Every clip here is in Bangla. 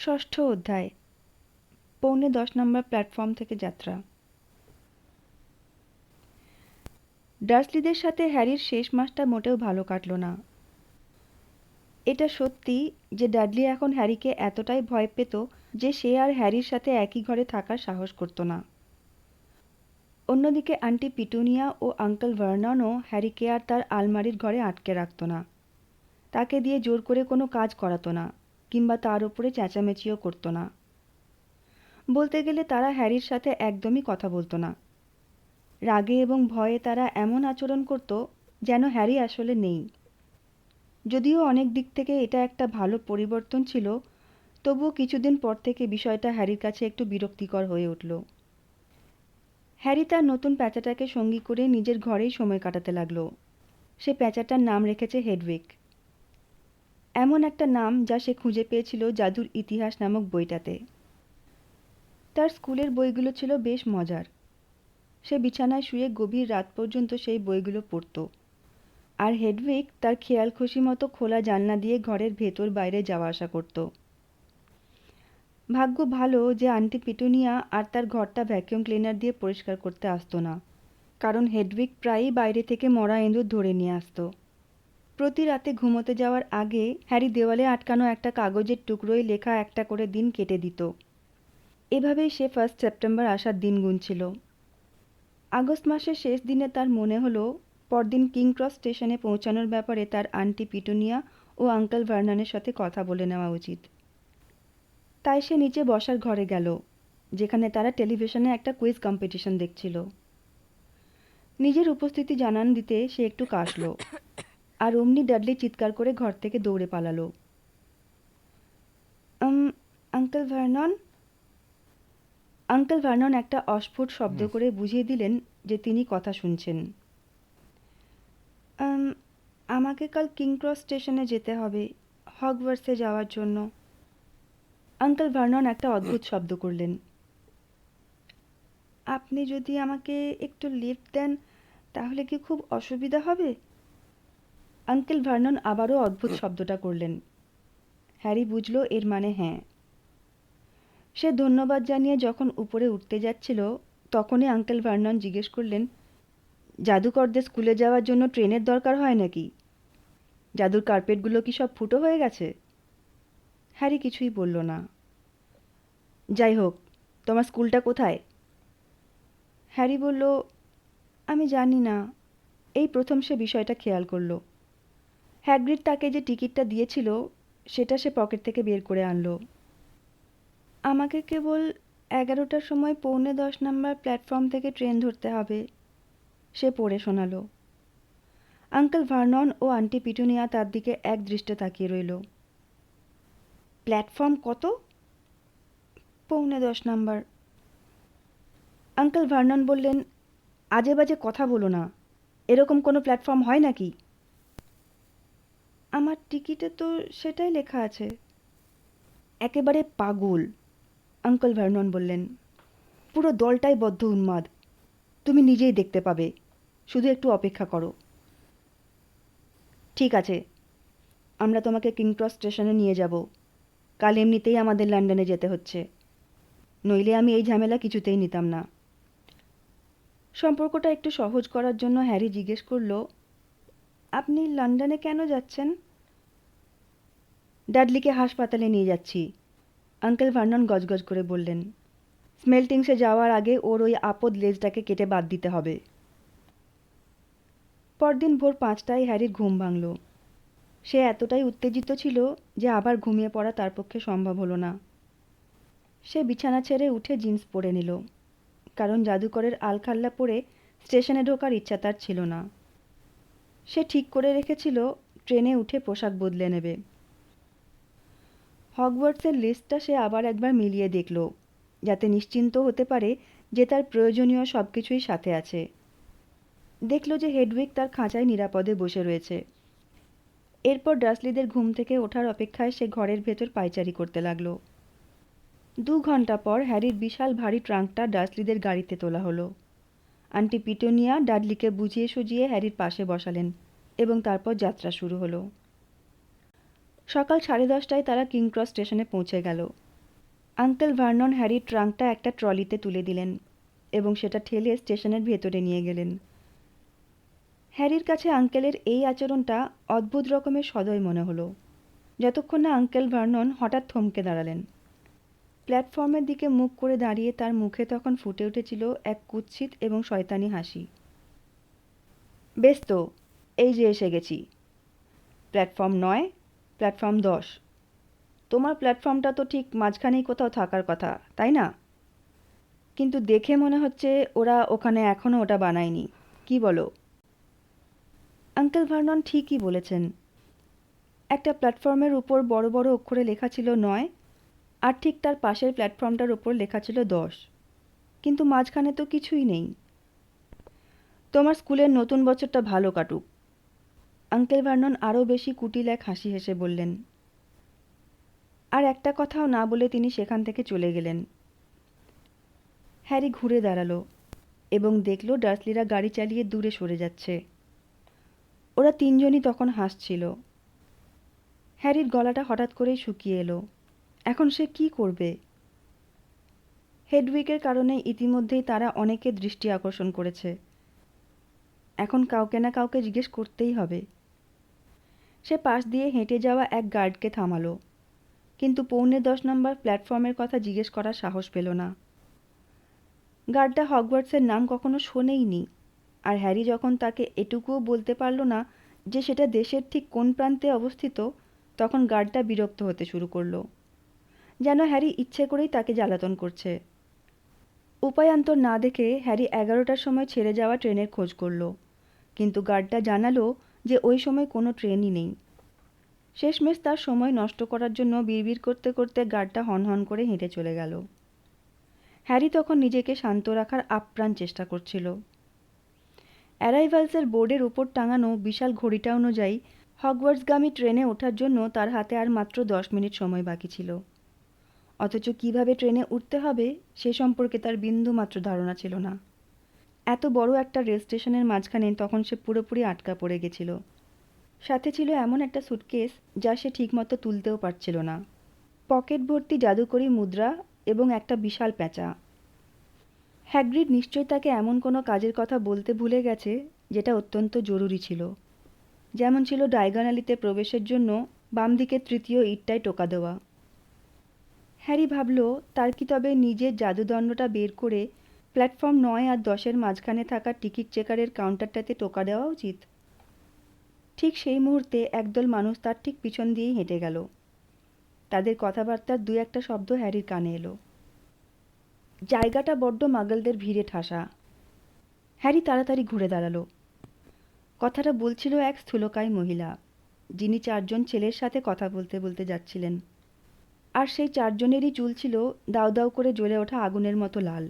ষষ্ঠ অধ্যায়। 9:45 নম্বর প্ল্যাটফর্ম থেকে যাত্রা। ডার্সলিদের সাথে হ্যারির শেষ মাসটা মোটেও ভালো কাটল না। এটা সত্যি যে ডাডলি এখন হ্যারিকে এতটাই ভয় পেত যে সে আর হ্যারির সাথে একই ঘরে থাকার সাহস করত না। অন্যদিকে আন্টি পিটুনিয়া ও আঙ্কেল ভার্ননও হ্যারিকে আর তার আলমারির ঘরে আটকে রাখত না। তাকে দিয়ে জোর করে কোনো কাজ করাতো না, কিংবা তার উপরে চেঁচামেচিও করতো না। বলতে গেলে তারা হ্যারির সাথে একদমই কথা বলতো না। রাগে এবং ভয়ে তারা এমন আচরণ করত যেন হ্যারি আসলে নেই। যদিও অনেক দিক থেকে এটা একটা ভালো পরিবর্তন ছিল, তবুও কিছুদিন পর থেকে বিষয়টা হ্যারির কাছে একটু বিরক্তিকর হয়ে উঠল। হ্যারি তার নতুন প্যাঁচাটাকে সঙ্গী করে নিজের ঘরেই সময় কাটাতে লাগলো। সে প্যাঁচাটার নাম রেখেছে হেডউইগ। এমন একটা নাম যা সে খুঁজে পেয়েছিল জাদুর ইতিহাস নামক বইটাতে। তার স্কুলের বইগুলো ছিল বেশ মজার। সে বিছানায় শুয়ে গভীর রাত পর্যন্ত সেই বইগুলো পড়ত, আর হেডউইগ তার খেয়াল খুশি মতো খোলা জানলা দিয়ে ঘরের ভেতর বাইরে যাওয়া আসা করত। ভাগ্য ভালো যে আন্টি পিটুনিয়া আর তার ঘরটা ভ্যাকিউম ক্লিনার দিয়ে পরিষ্কার করতে আসতো না, কারণ হেডউইগ প্রায়ই বাইরে থেকে মরা ইঁদুর ধরে নিয়ে আসতো। প্রতি রাতে ঘুমোতে যাওয়ার আগে হ্যারি দেওয়ালে আটকানো একটা কাগজের টুকরোয় লেখা একটা করে দিন কেটে দিত। এভাবেই সে 1 সেপ্টেম্বর আসার দিন গুনছিল। আগস্ট মাসের শেষ দিনে তার মনে হলো পরদিন কিং ক্রস স্টেশনে পৌঁছানোর ব্যাপারে তার আন্টি পিটুনিয়া ও আঙ্কেল ভার্ননের সাথে কথা বলে নেওয়া উচিত। তাই সে নিচে বসার ঘরে গেল, যেখানে তারা টেলিভিশনে একটা কুইজ কম্পিটিশন দেখছিল। নিজের উপস্থিতি জানান দিতে সে একটু কাশল, আর অমনি ডাডলি চিৎকার করে ঘর থেকে দৌড়ে পালালো। Uncle Vernon. আঙ্কেল ভার্নন একটা অস্ফুট শব্দ করে বুঝিয়ে দিলেন যে তিনি কথা শুনছেন। আমাকে কাল কিং ক্রস স্টেশনে যেতে হবে, হগওয়ার্টসে যাওয়ার জন্য। আঙ্কেল ভার্নন একটা অদ্ভুত শব্দ করলেন। আপনি যদি আমাকে একটু লিফট দেন তাহলে কি খুব অসুবিধা হবে? আঙ্কেল ভার্নন আবারও অদ্ভুত শব্দটা করলেন। হ্যারি বুঝল এর মানে হ্যাঁ। সে ধন্যবাদ জানিয়ে যখন উপরে উঠতে যাচ্ছিল, তখনই আঙ্কেল ভার্নন জিজ্ঞেস করলেন, জাদুকরদের স্কুলে যাওয়ার জন্য ট্রেনের দরকার হয় নাকি? জাদুর কার্পেটগুলো কি সব ফুটো হয়ে গেছে? হ্যারি কিছুই বলল না। যাই হোক, তোমার স্কুলটা কোথায়? হ্যারি বলল, আমি জানি না। এই প্রথম সে বিষয়টা খেয়াল করল। হ্যাগ্রিড তাকে যে টিকিটটা দিয়েছিল সেটা সে পকেট থেকে বের করে আনলো। আমাকে কেবল 11টার সময় 9:45 নম্বর প্ল্যাটফর্ম থেকে ট্রেন ধরতে হবে, সে পড়ে শোনালো। আঙ্কেল ভার্নন ও আন্টি পিটুনিয়া তার দিকে এক দৃষ্টে তাকিয়ে রইল। প্ল্যাটফর্ম কত? 9:45 নম্বর। আঙ্কেল ভার্নন বললেন, আজে বাজে কথা বলো না। এরকম কোনো প্ল্যাটফর্ম হয় নাকি? আমার টিকিটে তো সেটাই লেখা আছে। একেবারে পাগল, আঙ্কেল ভার্নন বললেন। পুরো দলটাই বদ্ধ উন্মাদ। তুমি নিজেই দেখতে পাবে, শুধু একটু অপেক্ষা করো। ঠিক আছে, আমরা তোমাকে কিং ক্রস স্টেশনে নিয়ে যাব। কাল এমনিতেই আমাদের লন্ডনে যেতে হচ্ছে, নইলে আমি এই ঝামেলা কিছুতেই নিতাম না। সম্পর্কটা একটু সহজ করার জন্য হ্যারি জিজ্ঞেস করল, আপনি লন্ডনে কেন যাচ্ছেন? ডাডলিকে হাসপাতালে নিয়ে যাচ্ছি, আঙ্কেল ভার্নন গজগজ করে বললেন। স্মেলটিংসে যাওয়ার আগে ওর ওই আপদ লেজটাকে কেটে বাদ দিতে হবে। পরদিন ভোর 5টায় হ্যারির ঘুম ভাঙল। সে এতটাই উত্তেজিত ছিল যে আবার ঘুমিয়ে পড়া তার পক্ষে সম্ভব হলো না। সে বিছানা ছেড়ে উঠে জিন্স পরে নিল, কারণ জাদুকরের আলখাল্লা পরে স্টেশনে ঢোকার ইচ্ছা তার ছিল না। সে ঠিক করে রেখেছিল ট্রেনে উঠে পোশাক বদলে নেবে। হগওয়ার্টসের লিস্টটা সে আবার একবার মিলিয়ে দেখল, যাতে নিশ্চিন্ত হতে পারে যে তার প্রয়োজনীয় সব কিছুই সাথে আছে। দেখল যে হেডউইগ তার খাঁচায় নিরাপদে বসে রয়েছে। এরপর ডার্সলিদের ঘুম থেকে ওঠার অপেক্ষায় সে ঘরের ভেতর পায়চারি করতে লাগল। 2 ঘন্টা পর হ্যারির বিশাল ভারী ট্রাঙ্কটা ডার্সলিদের গাড়িতে তোলা হলো। আন্টি পিটুনিয়া ডাডলিকে বুঝিয়ে সুঝিয়ে হ্যারির পাশে বসালেন এবং তারপর যাত্রা শুরু হলো। সকাল 10:30টায় তারা কিং ক্রস স্টেশনে পৌঁছে গেল। আঙ্কেল ভার্নন হ্যারির ট্রাঙ্কটা একটা ট্রলিতে তুলে দিলেন এবং সেটা ঠেলে স্টেশনের ভেতরে নিয়ে গেলেন। হ্যারির কাছে আঙ্কেলের এই আচরণটা অদ্ভুত রকমের সদয় মনে হলো, যতক্ষণ না আঙ্কেল ভার্নন হঠাৎ থমকে দাঁড়ালেন। প্ল্যাটফর্মের দিকে মুখ করে দাঁড়িয়ে তার মুখে তখন ফুটে উঠেছিল এক কুৎসিত এবং শয়তানি হাসি। বেশ তো, এই যে এসে গেছি। Platform 9, platform 10। তোমার প্ল্যাটফর্মটা তো ঠিক মাঝখানেই কোথাও থাকার কথা, তাই না? কিন্তু দেখে মনে হচ্ছে ওরা ওখানে এখনও ওটা বানায়নি, কি বলো? আঙ্কেল ভার্নন ঠিকই বলেছেন। একটা প্ল্যাটফর্মের উপর বড় বড় অক্ষরে লেখা ছিল 9, আর ঠিক তার পাশের প্ল্যাটফর্মটার উপর লেখা ছিল 10, কিন্তু মাঝখানে তো কিছুই নেই। তোমার স্কুলের নতুন বছরটা ভালো কাটুক। আঙ্কেল ভার্নন আরও বেশি কুটিল এক হাসি হেসে বললেন। আর একটা কথাও না বলে তিনি সেখান থেকে চলে গেলেন। হ্যারি ঘুরে দাঁড়ালো এবং দেখল ডার্সলিরা গাড়ি চালিয়ে দূরে সরে যাচ্ছে। ওরা তিনজনই তখন হাসছিল। হ্যারির গলাটা হঠাৎ করেই শুকিয়ে এলো। এখন সে কি করবে? হেডউইকের কারণে ইতিমধ্যেই তারা অনেকের দৃষ্টি আকর্ষণ করেছে। এখন কাউকে না কাউকে জিজ্ঞেস করতেই হবে। সে পাশ দিয়ে হেঁটে যাওয়া এক গার্ডকে থামালো, কিন্তু 9:45 নম্বর প্ল্যাটফর্মের কথা জিজ্ঞেস করার সাহস পেল না। গার্ডটা হগওয়ার্টসের নাম কখনো শোনেইনি, আর হ্যারি যখন তাকে এটুকুও বলতে পারল না যে সেটা দেশের ঠিক কোন প্রান্তে অবস্থিত, তখন গার্ডটা বিরক্ত হতে শুরু করলো, যেন হ্যারি ইচ্ছে করেই তাকে জ্বালাতন করছে। উপায়ান্তর না দেখে হ্যারি 11টার সময় ছেড়ে যাওয়া ট্রেনের খোঁজ করল, কিন্তু গার্ডটা জানালো যে ওই সময় কোনো ট্রেনই নেই। শেষমেশ তার সময় নষ্ট করার জন্য বিড়বিড় করতে করতে গার্ডটা হনহন করে হেঁটে চলে গেল। হ্যারি তখন নিজেকে শান্ত রাখার আপ্রাণ চেষ্টা করছিল। অ্যারাইভালসের বোর্ডের উপর টাঙানো বিশাল ঘড়িটা অনুযায়ী হগওয়ার্টসগামী ট্রেনে ওঠার জন্য তার হাতে আর মাত্র 10 মিনিট সময় বাকি ছিল। অথচ কিভাবে ট্রেনে উঠতে হবে সে সম্পর্কে তার বিন্দুমাত্র ধারণা ছিল না। এত বড় একটা রেল স্টেশনের মাঝখানে তখন সে পুরোপুরি আটকা পড়ে গেছিল। সাথে ছিল এমন একটা সুটকেস যা সে ঠিকমতো তুলতেও পারছিল না, পকেট ভর্তি জাদুকরি মুদ্রা এবং একটা বিশাল প্যাঁচা। হ্যাগ্রিড নিশ্চয়ই তাকে এমন কোনো কাজের কথা বলতে ভুলে গেছে যেটা অত্যন্ত জরুরি ছিল, যেমন ছিল ডায়গন অ্যালিতে প্রবেশের জন্য বাম দিকের তৃতীয় ইটটায় টোকা দেওয়া। হ্যারি ভাবল, তার কি তবে নিজের জাদুদণ্ডটা বের করে প্ল্যাটফর্ম 9 আর 10-এর মাঝখানে থাকা টিকিট চেকারের কাউন্টারটাতে টোকা দেওয়া উচিত? ঠিক সেই মুহূর্তে একদল মানুষ তার ঠিক পিছন দিয়েই হেঁটে গেল। তাদের কথাবার্তার দু একটা শব্দ হ্যারির কানে এলো। জায়গাটা বড্ড মাগলদের ভিড়ে ঠাসা। হ্যারি তাড়াতাড়ি ঘুরে দাঁড়ালো। কথাটা বলছিল এক স্থূলকায় মহিলা, যিনি 4জন ছেলের সাথে কথা বলতে বলতে যাচ্ছিলেন, আর সেই 4জনেরই চুল ছিল দাউ দাউ করে জ্বলে ওঠা আগুনের মতো লাল।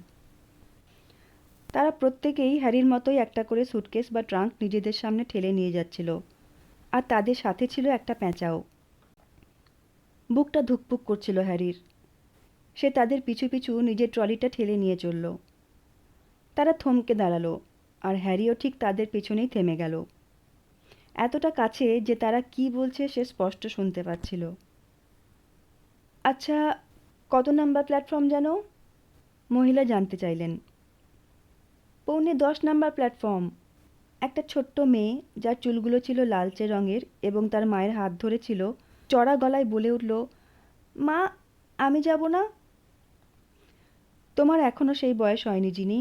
তারা প্রত্যেকেই হ্যারির মতোই একটা করে সুটকেস বা ট্রাঙ্ক নিজেদের সামনে ঠেলে নিয়ে যাচ্ছিল, আর তাদের সাথে ছিল একটা প্যাঁচাও। বুকটা ধুকপুক করছিল হ্যারির। সে তাদের পিছু পিছু নিজের ট্রলিটা ঠেলে নিয়ে চলল। তারা থমকে দাঁড়ালো, আর হ্যারিও ঠিক তাদের পেছনেই থেমে গেল, এতটা কাছে যে তারা কি বলছে সে স্পষ্ট শুনতে পাচ্ছিল। আচ্ছা, কত নাম্বার প্ল্যাটফর্ম যেন? মহিলা জানতে চাইলেন। 9:45 নাম্বার প্ল্যাটফর্ম। একটা ছোট্ট মেয়ে, যার চুলগুলো ছিল লালচে রঙের এবং তার মায়ের হাত ধরেছিল, চড়া গলায় বলে উঠল, মা, আমি যাব না। তোমার এখনও সেই বয়স হয়নি জিনি,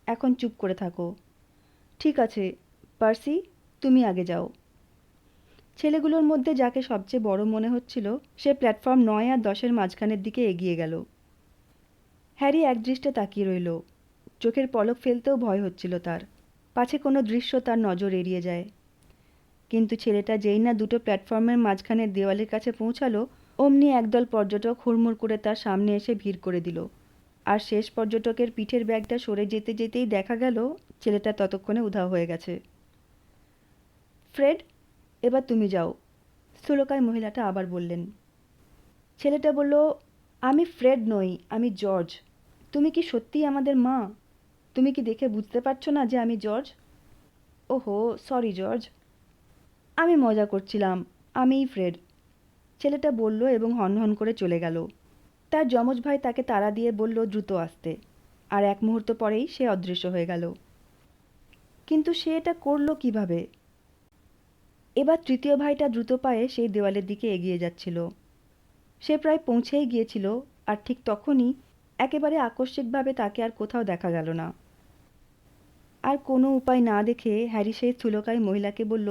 এখন চুপ করে থাকো। ঠিক আছে পার্সি, তুমি আগে যাও। ছেলেগুলোর মধ্যে যাকে সবচেয়ে বড় মনে হচ্ছিল সে প্ল্যাটফর্ম 9 আর 10-এর মাঝখানের দিকে এগিয়ে গেল। হ্যারি একদৃষ্টে তাকিয়ে রইল। চোখের পলক ফেলতেও ভয় হচ্ছিল তার, পাছে কোনো দৃশ্য তার নজর এড়িয়ে যায়। কিন্তু ছেলেটা যেই না দুটো প্ল্যাটফর্মের মাঝখানের দেওয়ালের কাছে পৌঁছালো, অমনি একদল পর্যটক হুড়মুড় করে তার সামনে এসে ভিড় করে দিল, আর শেষ পর্যটকের পিঠের ব্যাগটা সরে যেতে যেতেই দেখা গেল ছেলেটা ততক্ষণে উধাও হয়ে গেছে। ফ্রেড, এবার তুমি যাও, স্থূলকায় মহিলাটা আবার বললেন। ছেলেটা বলল, আমি ফ্রেড নই, আমি জর্জ। তুমি কি সত্যিই আমাদের মা? তুমি কি দেখে বুঝতে পারছো না যে আমি জর্জ? ওহো, সরি জর্জ। আমি মজা করছিলাম, আমিই ফ্রেড, ছেলেটা বলল এবং হনহন করে চলে গেল। তার যমজ ভাই তাকে তাড়া দিয়ে বলল দ্রুত আসতে, আর এক মুহূর্ত পরেই সে অদৃশ্য হয়ে গেল। কিন্তু সে এটা করল কিভাবে? এবার তৃতীয় ভাইটা দ্রুত পায়ে সেই দেওয়ালের দিকে এগিয়ে যাচ্ছিল। সে প্রায় পৌঁছেই গিয়েছিল, আর ঠিক তখনই একেবারে আকস্মিকভাবে তাকে আর কোথাও দেখা গেল না। আর কোনো উপায় না দেখে হ্যারি সেই স্থূলকায় মহিলাকে বলল,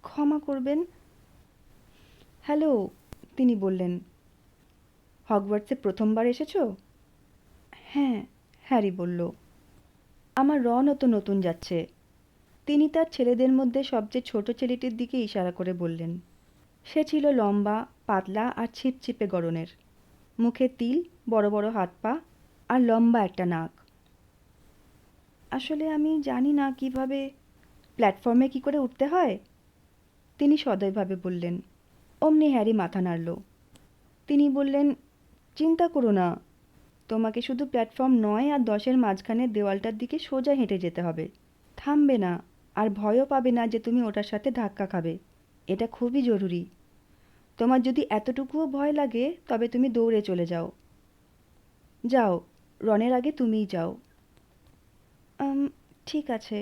ক্ষমা করবেন। হ্যালো, তিনি বললেন। হগওয়ার্টসে প্রথমবার এসেছো? হ্যাঁ, হ্যারি বলল। আমার রনও তো নতুন যাচ্ছে। তিনি তার ছেলেদের মধ্যে সবচেয়ে ছোট ছেলেটির দিকে ইশারা করে বললেন। সে ছিল লম্বা, পাতলা আর ছিপছিপে গড়নের, মুখে তিল, বড় বড় হাত পা আর লম্বা একটা নাক। আসলে আমি জানি না কিভাবে প্ল্যাটফর্মে কি করে উঠতে হয়, তিনি সদয়ভাবে বললেন। অমনি হ্যারি মাথা নাড়ল। তিনি বললেন, চিন্তা করো না, তোমাকে শুধু প্ল্যাটফর্ম 9 আর 10-এর মাঝখানের দেওয়ালটার দিকে সোজা হেঁটে যেতে হবে। থামবে না, আর ভয়ও পাবে না যে তুমি ওটার সাথে ধাক্কা খাবে। এটা খুবই জরুরি। তোমার যদি এতটুকুও ভয় লাগে তবে তুমি দৌড়ে চলে যাও। যাও, রনের আগে তুমিই যাও। ঠিক আছে,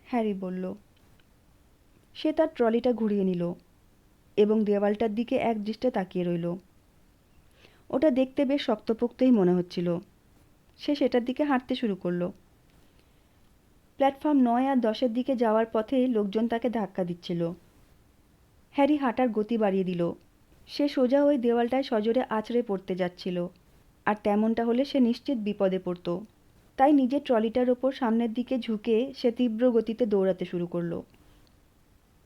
হ্যারি বলল। সে তার ট্রলিটা ঘুরিয়ে নিল এবং দেওয়ালটার দিকে এক দৃষ্টে তাকিয়ে রইল। ওটা দেখতে বেশ শক্তপোক্তই মনে হচ্ছিল। সে সেটার দিকে হাঁটতে শুরু করলো। প্ল্যাটফর্ম 9 আর 10-এর দিকে যাওয়ার পথে লোকজন তাকে ধাক্কা দিচ্ছিল। হ্যারি হাঁটার গতি বাড়িয়ে দিল। সে সোজা ওই দেওয়ালটায় সজোরে আছড়ে পড়তে যাচ্ছিল, আর তেমনটা হলে সে নিশ্চিত বিপদে পড়ত। তাই নিজের ট্রলিটার ওপর সামনের দিকে ঝুঁকে সে তীব্র গতিতে দৌড়াতে শুরু করলো।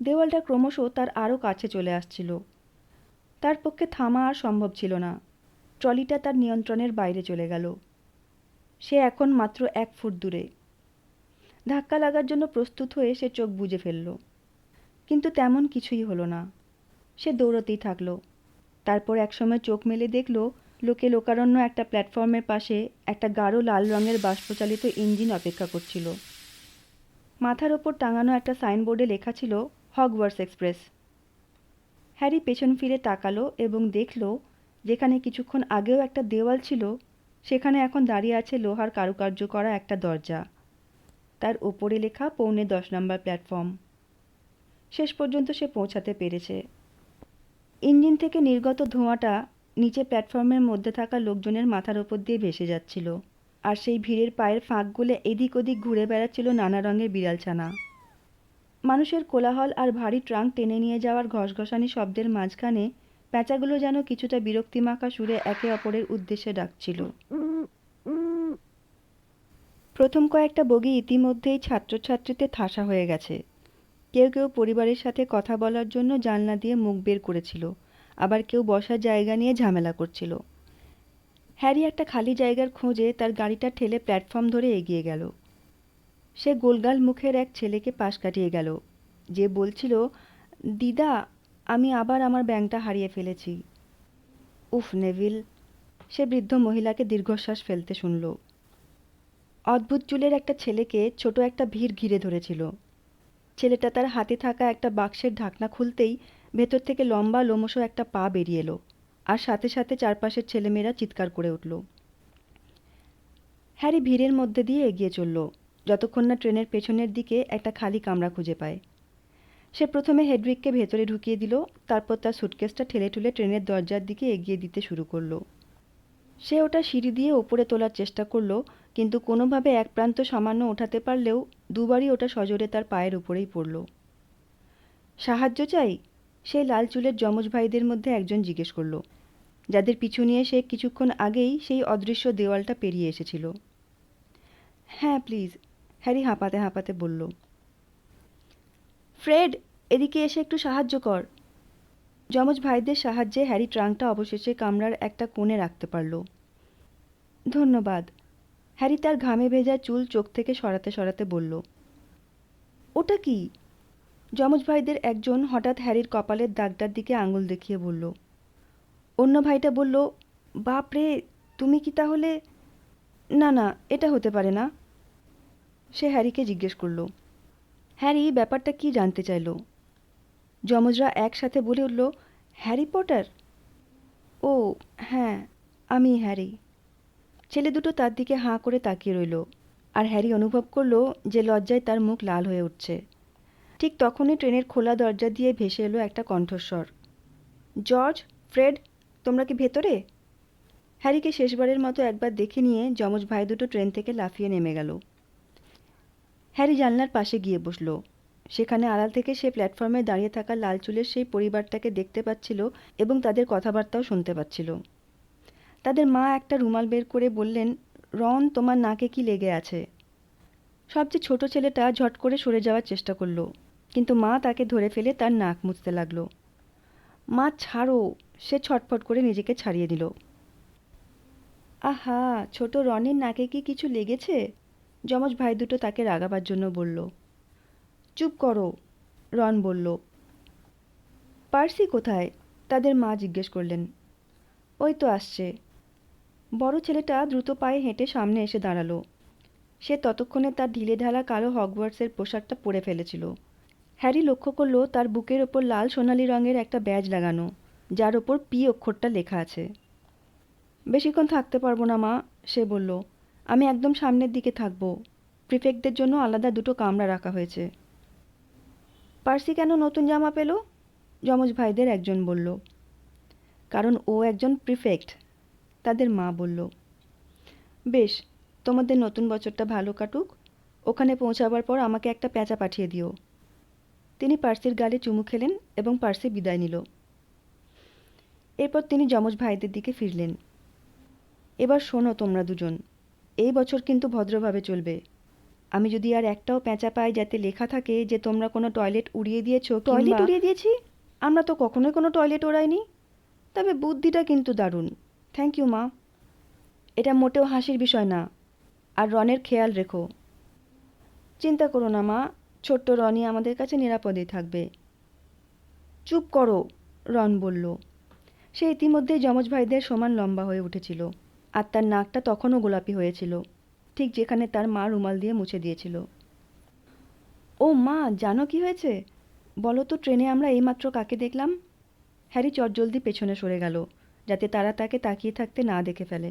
দেওয়ালটা ক্রমশ তার আরও কাছে চলে আসছিল। তার পক্ষে থামা আর সম্ভব ছিল না। ট্রলিটা তার নিয়ন্ত্রণের বাইরে চলে গেল। সে এখন মাত্র 1 ফুট দূরে। ধাক্কা লাগার জন্য প্রস্তুত হয়ে সে চোখ বুজে ফেলল, কিন্তু তেমন কিছুই হলো না। সে দৌড়তেই থাকলো। তারপর একসময় চোখ মেলে দেখল লোকে লোকারণ্য একটা প্ল্যাটফর্মের পাশে একটা গাঢ় লাল রঙের বাষ্পচালিত ইঞ্জিন অপেক্ষা করছিল। মাথার ওপর টাঙানো একটা সাইনবোর্ডে লেখা ছিল হগওয়ার্টস এক্সপ্রেস। হ্যারি পেছন ফিরে তাকালো এবং দেখল যেখানে কিছুক্ষণ আগেও একটা দেওয়াল ছিল সেখানে এখন দাঁড়িয়ে আছে লোহার কারুকার্য করা একটা দরজা। তার ওপরে লেখা 9:45 নম্বর প্ল্যাটফর্ম। শেষ পর্যন্ত সে পৌঁছাতে পেরেছে। ইঞ্জিন থেকে নির্গত ধোঁয়াটা নিচে প্ল্যাটফর্মের মধ্যে থাকা লোকজনের মাথার ওপর দিয়ে ভেসে যাচ্ছিল, আর সেই ভিড়ের পায়ের ফাঁকগুলো এদিক ওদিক ঘুরে বেড়াচ্ছিল নানা রঙের বিড়ালছানা। মানুষের কোলাহল আর ভারী ট্রাঙ্ক টেনে নিয়ে যাওয়ার ঘসঘসানি শব্দের মাঝখানে প্যাঁচাগুলো যেন কিছুটা বিরক্তিমাখা সুরে একে অপরের উদ্দেশ্যে ডাকছিল। প্রথম কয়েকটা বগি ইতিমধ্যেই ছাত্রছাত্রীতে ঠাসা হয়ে গেছে। কেউ কেউ পরিবারের সাথে কথা বলার জন্য জানলা দিয়ে মুখ বের করেছিল, আবার কেউ বসার জায়গা নিয়ে ঝামেলা করছিল। হ্যারি একটা খালি জায়গার খোঁজে তার গাড়িটা ঠেলে প্ল্যাটফর্ম ধরে এগিয়ে গেল। সে গোলগাল মুখের এক ছেলেকে পাশ কাটিয়ে গেল, যে বলছিল, দিদা, আমি আবার আমার ব্যাংকটা হারিয়ে ফেলেছি। উফ নেভিল, সে বৃদ্ধ মহিলাকে দীর্ঘশ্বাস ফেলতে শুনল। অদ্ভুত চুলের একটা ছেলেকে ছোট একটা ভিড় ঘিরে ধরেছিল। ছেলেটা তার হাতে থাকা একটা বাক্সের ঢাকনা খুলতেই ভেতর থেকে লম্বা লোমশ একটা পা বেরিয়ে এলো, আর সাথে সাথে চারপাশের ছেলেমেয়েরা চিৎকার করে উঠল। হ্যারি ভিড়ের মধ্যে দিয়ে এগিয়ে চলল, যতক্ষণ না ট্রেনের পেছনের দিকে একটা খালি কামরা খুঁজে পায়। সে প্রথমে হেডরিককে ভেতরে ঢুকিয়ে দিল, তারপর তার সুটকেসটা ঠেলে ঠুলে ট্রেনের দরজার দিকে এগিয়ে দিতে শুরু করলো। সে ওটা সিঁড়ি দিয়ে ওপরে তোলার চেষ্টা করলো, কিন্তু কোনোভাবে এক প্রান্ত সামান্য ওঠাতে পারলেও দুবারই ওটা সজোরে তার পায়ের উপরেই পড়ল। সাহায্য চাই? সেই লাল চুলের যমজ ভাইদের মধ্যে একজন জিজ্ঞেস করলো, যাদের পিছু নিয়ে সে কিছুক্ষণ আগেই সেই অদৃশ্য দেওয়ালটা পেরিয়ে এসেছিল। হ্যাঁ প্লিজ, হ্যারি হাঁপাতে হাঁপাতে বলল। ফ্রেড, এদিকে এসে একটু সাহায্য কর। যমজ ভাইদের সাহায্যে হ্যারি ট্রাঙ্কটা অবশেষে কামরার একটা কোণে রাখতে পারল। ধন্যবাদ, হ্যারি তার ঘামে ভেজা চুল চোখ থেকে সরাতে সরাতে বলল। ওটা কি? যমজ ভাইদের একজন হঠাৎ হ্যারির কপালের দাগটার দিকে আঙুল দেখিয়ে বলল। অন্য ভাইটা বলল, বাপরে, তুমি কি তাহলে? না না, এটা হতে পারে না। সে হ্যারিকে জিজ্ঞেস করল। হ্যারি ব্যাপারটা কি জানতে চাইল। যমজরা একসাথে বলে উঠল, হ্যারি পটার? ও হ্যাঁ, আমি হ্যারি। ছেলে দুটো তার দিকে হাঁ করে তাকিয়ে রইল, আর হ্যারি অনুভব করলো যে লজ্জায় তার মুখ লাল হয়ে উঠছে। ঠিক তখনই ট্রেনের খোলা দরজা দিয়ে ভেসে এলো একটা কণ্ঠস্বর। জর্জ, ফ্রেড, তোমরা কি ভেতরে? হ্যারিকে শেষবারের মতো একবার দেখে নিয়ে যমজ ভাই দুটো ট্রেন থেকে লাফিয়ে নেমে গেল। হ্যারি জানলার পাশে গিয়ে বসল। সেখানে আড়াল থেকে সে প্ল্যাটফর্মে দাঁড়িয়ে থাকা লাল চুলের সেই পরিবারটাকে দেখতে পাচ্ছিল এবং তাদের কথাবার্তাও শুনতে পাচ্ছিল। তাদের মা একটা রুমাল বের করে বললেন, রন, তোমার নাকে কি লেগে আছে? সবচেয়ে ছোট ছেলেটা ঝট করে সরে যাওয়ার চেষ্টা করলো, কিন্তু মা তাকে ধরে ফেলে তার নাক মুছতে লাগলো। মা, ছাড়ো! সে ছটফট করে নিজেকে ছাড়িয়ে দিল। আহা, ছোট রনির নাকে কি কিছু লেগেছে? যমজ ভাই দুটো তাকে রাগাবার জন্য বলল। চুপ করো, রন বলল। পার্সি কোথায়? তাদের মা জিজ্ঞেস করলেন। ওই তো আসছে। বড় ছেলেটা দ্রুত পায়ে হেঁটে সামনে এসে দাঁড়ালো। সে ততক্ষণে তার ঢিলেঢালা কালো হগওয়ার্টসের পোশাকটা পরে ফেলেছিল। হ্যারি লক্ষ্য করলো তার বুকের ওপর লাল সোনালি রঙের একটা ব্যাজ লাগানো, যার ওপর পি অক্ষরটা লেখা আছে। বেশিক্ষণ থাকতে পারবো না মা, সে বলল। আমি একদম সামনের দিকে থাকবো। প্রিফেক্টদের জন্য আলাদা দুটো কামরা রাখা হয়েছে। পার্সি কেন নতুন জামা পেল? যমজ ভাইদের একজন বলল। কারণ ও একজন প্রিফেক্ট, তাদের মা বলল। বেশ, তোমাদের নতুন বছরটা ভালো কাটুক। ওখানে পৌঁছাবার পর আমাকে একটা প্যাঁচা পাঠিয়ে দিও। তিনি পার্সির গালে চুমু খেলেন এবং পার্সি বিদায় নিল। এরপর তিনি যমজ ভাইদের দিকে ফিরলেন। এবার শোনো তোমরা দুজন, এই বছর কিন্তু ভদ্রভাবে চলবে। আমি যদি আর একটাও প্যাঁচা পাই যাতে লেখা থাকে যে তোমরা কোনো টয়লেট উড়িয়ে দিয়েছো। টয়লেট উড়িয়ে দিয়েছি? আমরা তো কখনোই কোনো টয়লেট ওড়াইনি। তবে বুদ্ধিটা কিন্তু দারুণ। থ্যাংক ইউ মা। এটা মোটেও হাসির বিষয় না। আর রনের খেয়াল রেখো। চিন্তা করো না মা, ছোট্ট রনি আমাদের কাছে নিরাপদেই থাকবে। চুপ করো, রন বলল। সে ইতিমধ্যেই যমজ ভাইদের সমান লম্বা হয়ে উঠেছিল, আর তার নাকটা তখনও গোলাপি হয়েছিল, ঠিক যেখানে তার মা রুমাল দিয়ে মুছে দিয়েছিল। ও মা, জানো কি হয়েছে? বলো তো, ট্রেনে আমরা এইমাত্র কাকে দেখলাম? হ্যারি চটজলদি পেছনে সরে গেল, যাতে তারা তাকে তাকিয়ে থাকতে না দেখে ফেলে।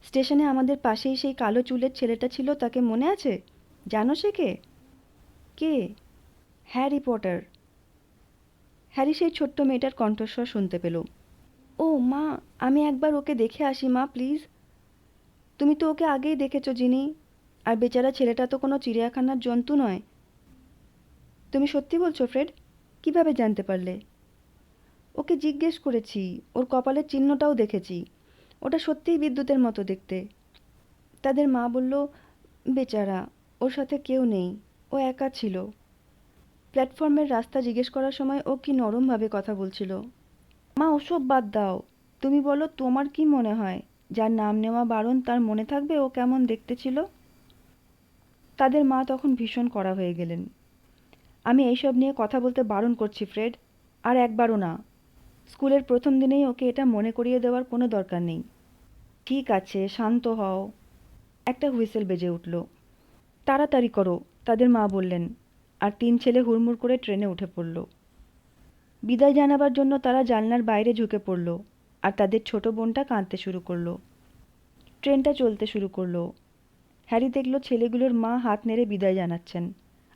স্টেশনে আমাদের পাশেই সেই কালো চুলের ছেলেটা ছিল, তাকে মনে আছে? জানো সে কে? কে? Harry Potter. হ্যারি সেই ছোট্ট মেয়েটার কণ্ঠস্বর শুনতে পেল। ও মা, আমি একবার ওকে দেখে আসি মা, প্লিজ। তুমি তো ওকে আগেই দেখেছো জিনি, আর বেচারা ছেলেটা তো কোনো চিড়িয়াখানার জন্তু নয়। তুমি সত্যি বলছো ফ্রেড? কিভাবে জানতে পারলে? ওকে জিজ্ঞেস করেছি, ওর কপালের চিহ্নটাও দেখেছি। ওটা সত্যিই বিদ্যুতের মতো দেখতে। তাদের মা বলল, বেচারা, ওর সাথে কেউ নেই, ও একা ছিল। প্ল্যাটফর্মের রাস্তা জিজ্ঞেস করার সময় ও কি নরমভাবে কথা বলছিল। মা, ওসব বাদ দাও। তুমি বলো, তোমার কি মনে হয় যার নাম নেওয়া বারণ তার মনে থাকবে ও কেমন দেখতে ছিল? তাদের মা তখন ভীষণ কড়া হয়ে গেলেন। আমি এইসব নিয়ে কথা বলতে বারণ করছি ফ্রেড, আর একবারও না। স্কুলের প্রথম দিনেই ওকে এটা মনে করিয়ে দেওয়ার কোনো দরকার নেই। ঠিক আছে, শান্ত হও। একটা হুইসেল বেজে উঠল। তাড়াতাড়ি করো, তাদের মা বললেন, আর তিন ছেলে হুড়মুড় করে ট্রেনে উঠে পড়ল। বিদায় জানাবার জন্য তারা জানলার বাইরে ঝুঁকে পড়ল, আর তাদের ছোট বোনটা কাঁদতে শুরু করলো। ট্রেনটা চলতে শুরু করলো। হ্যারি দেখল ছেলেগুলোর মা হাত নেড়ে বিদায় জানাচ্ছেন,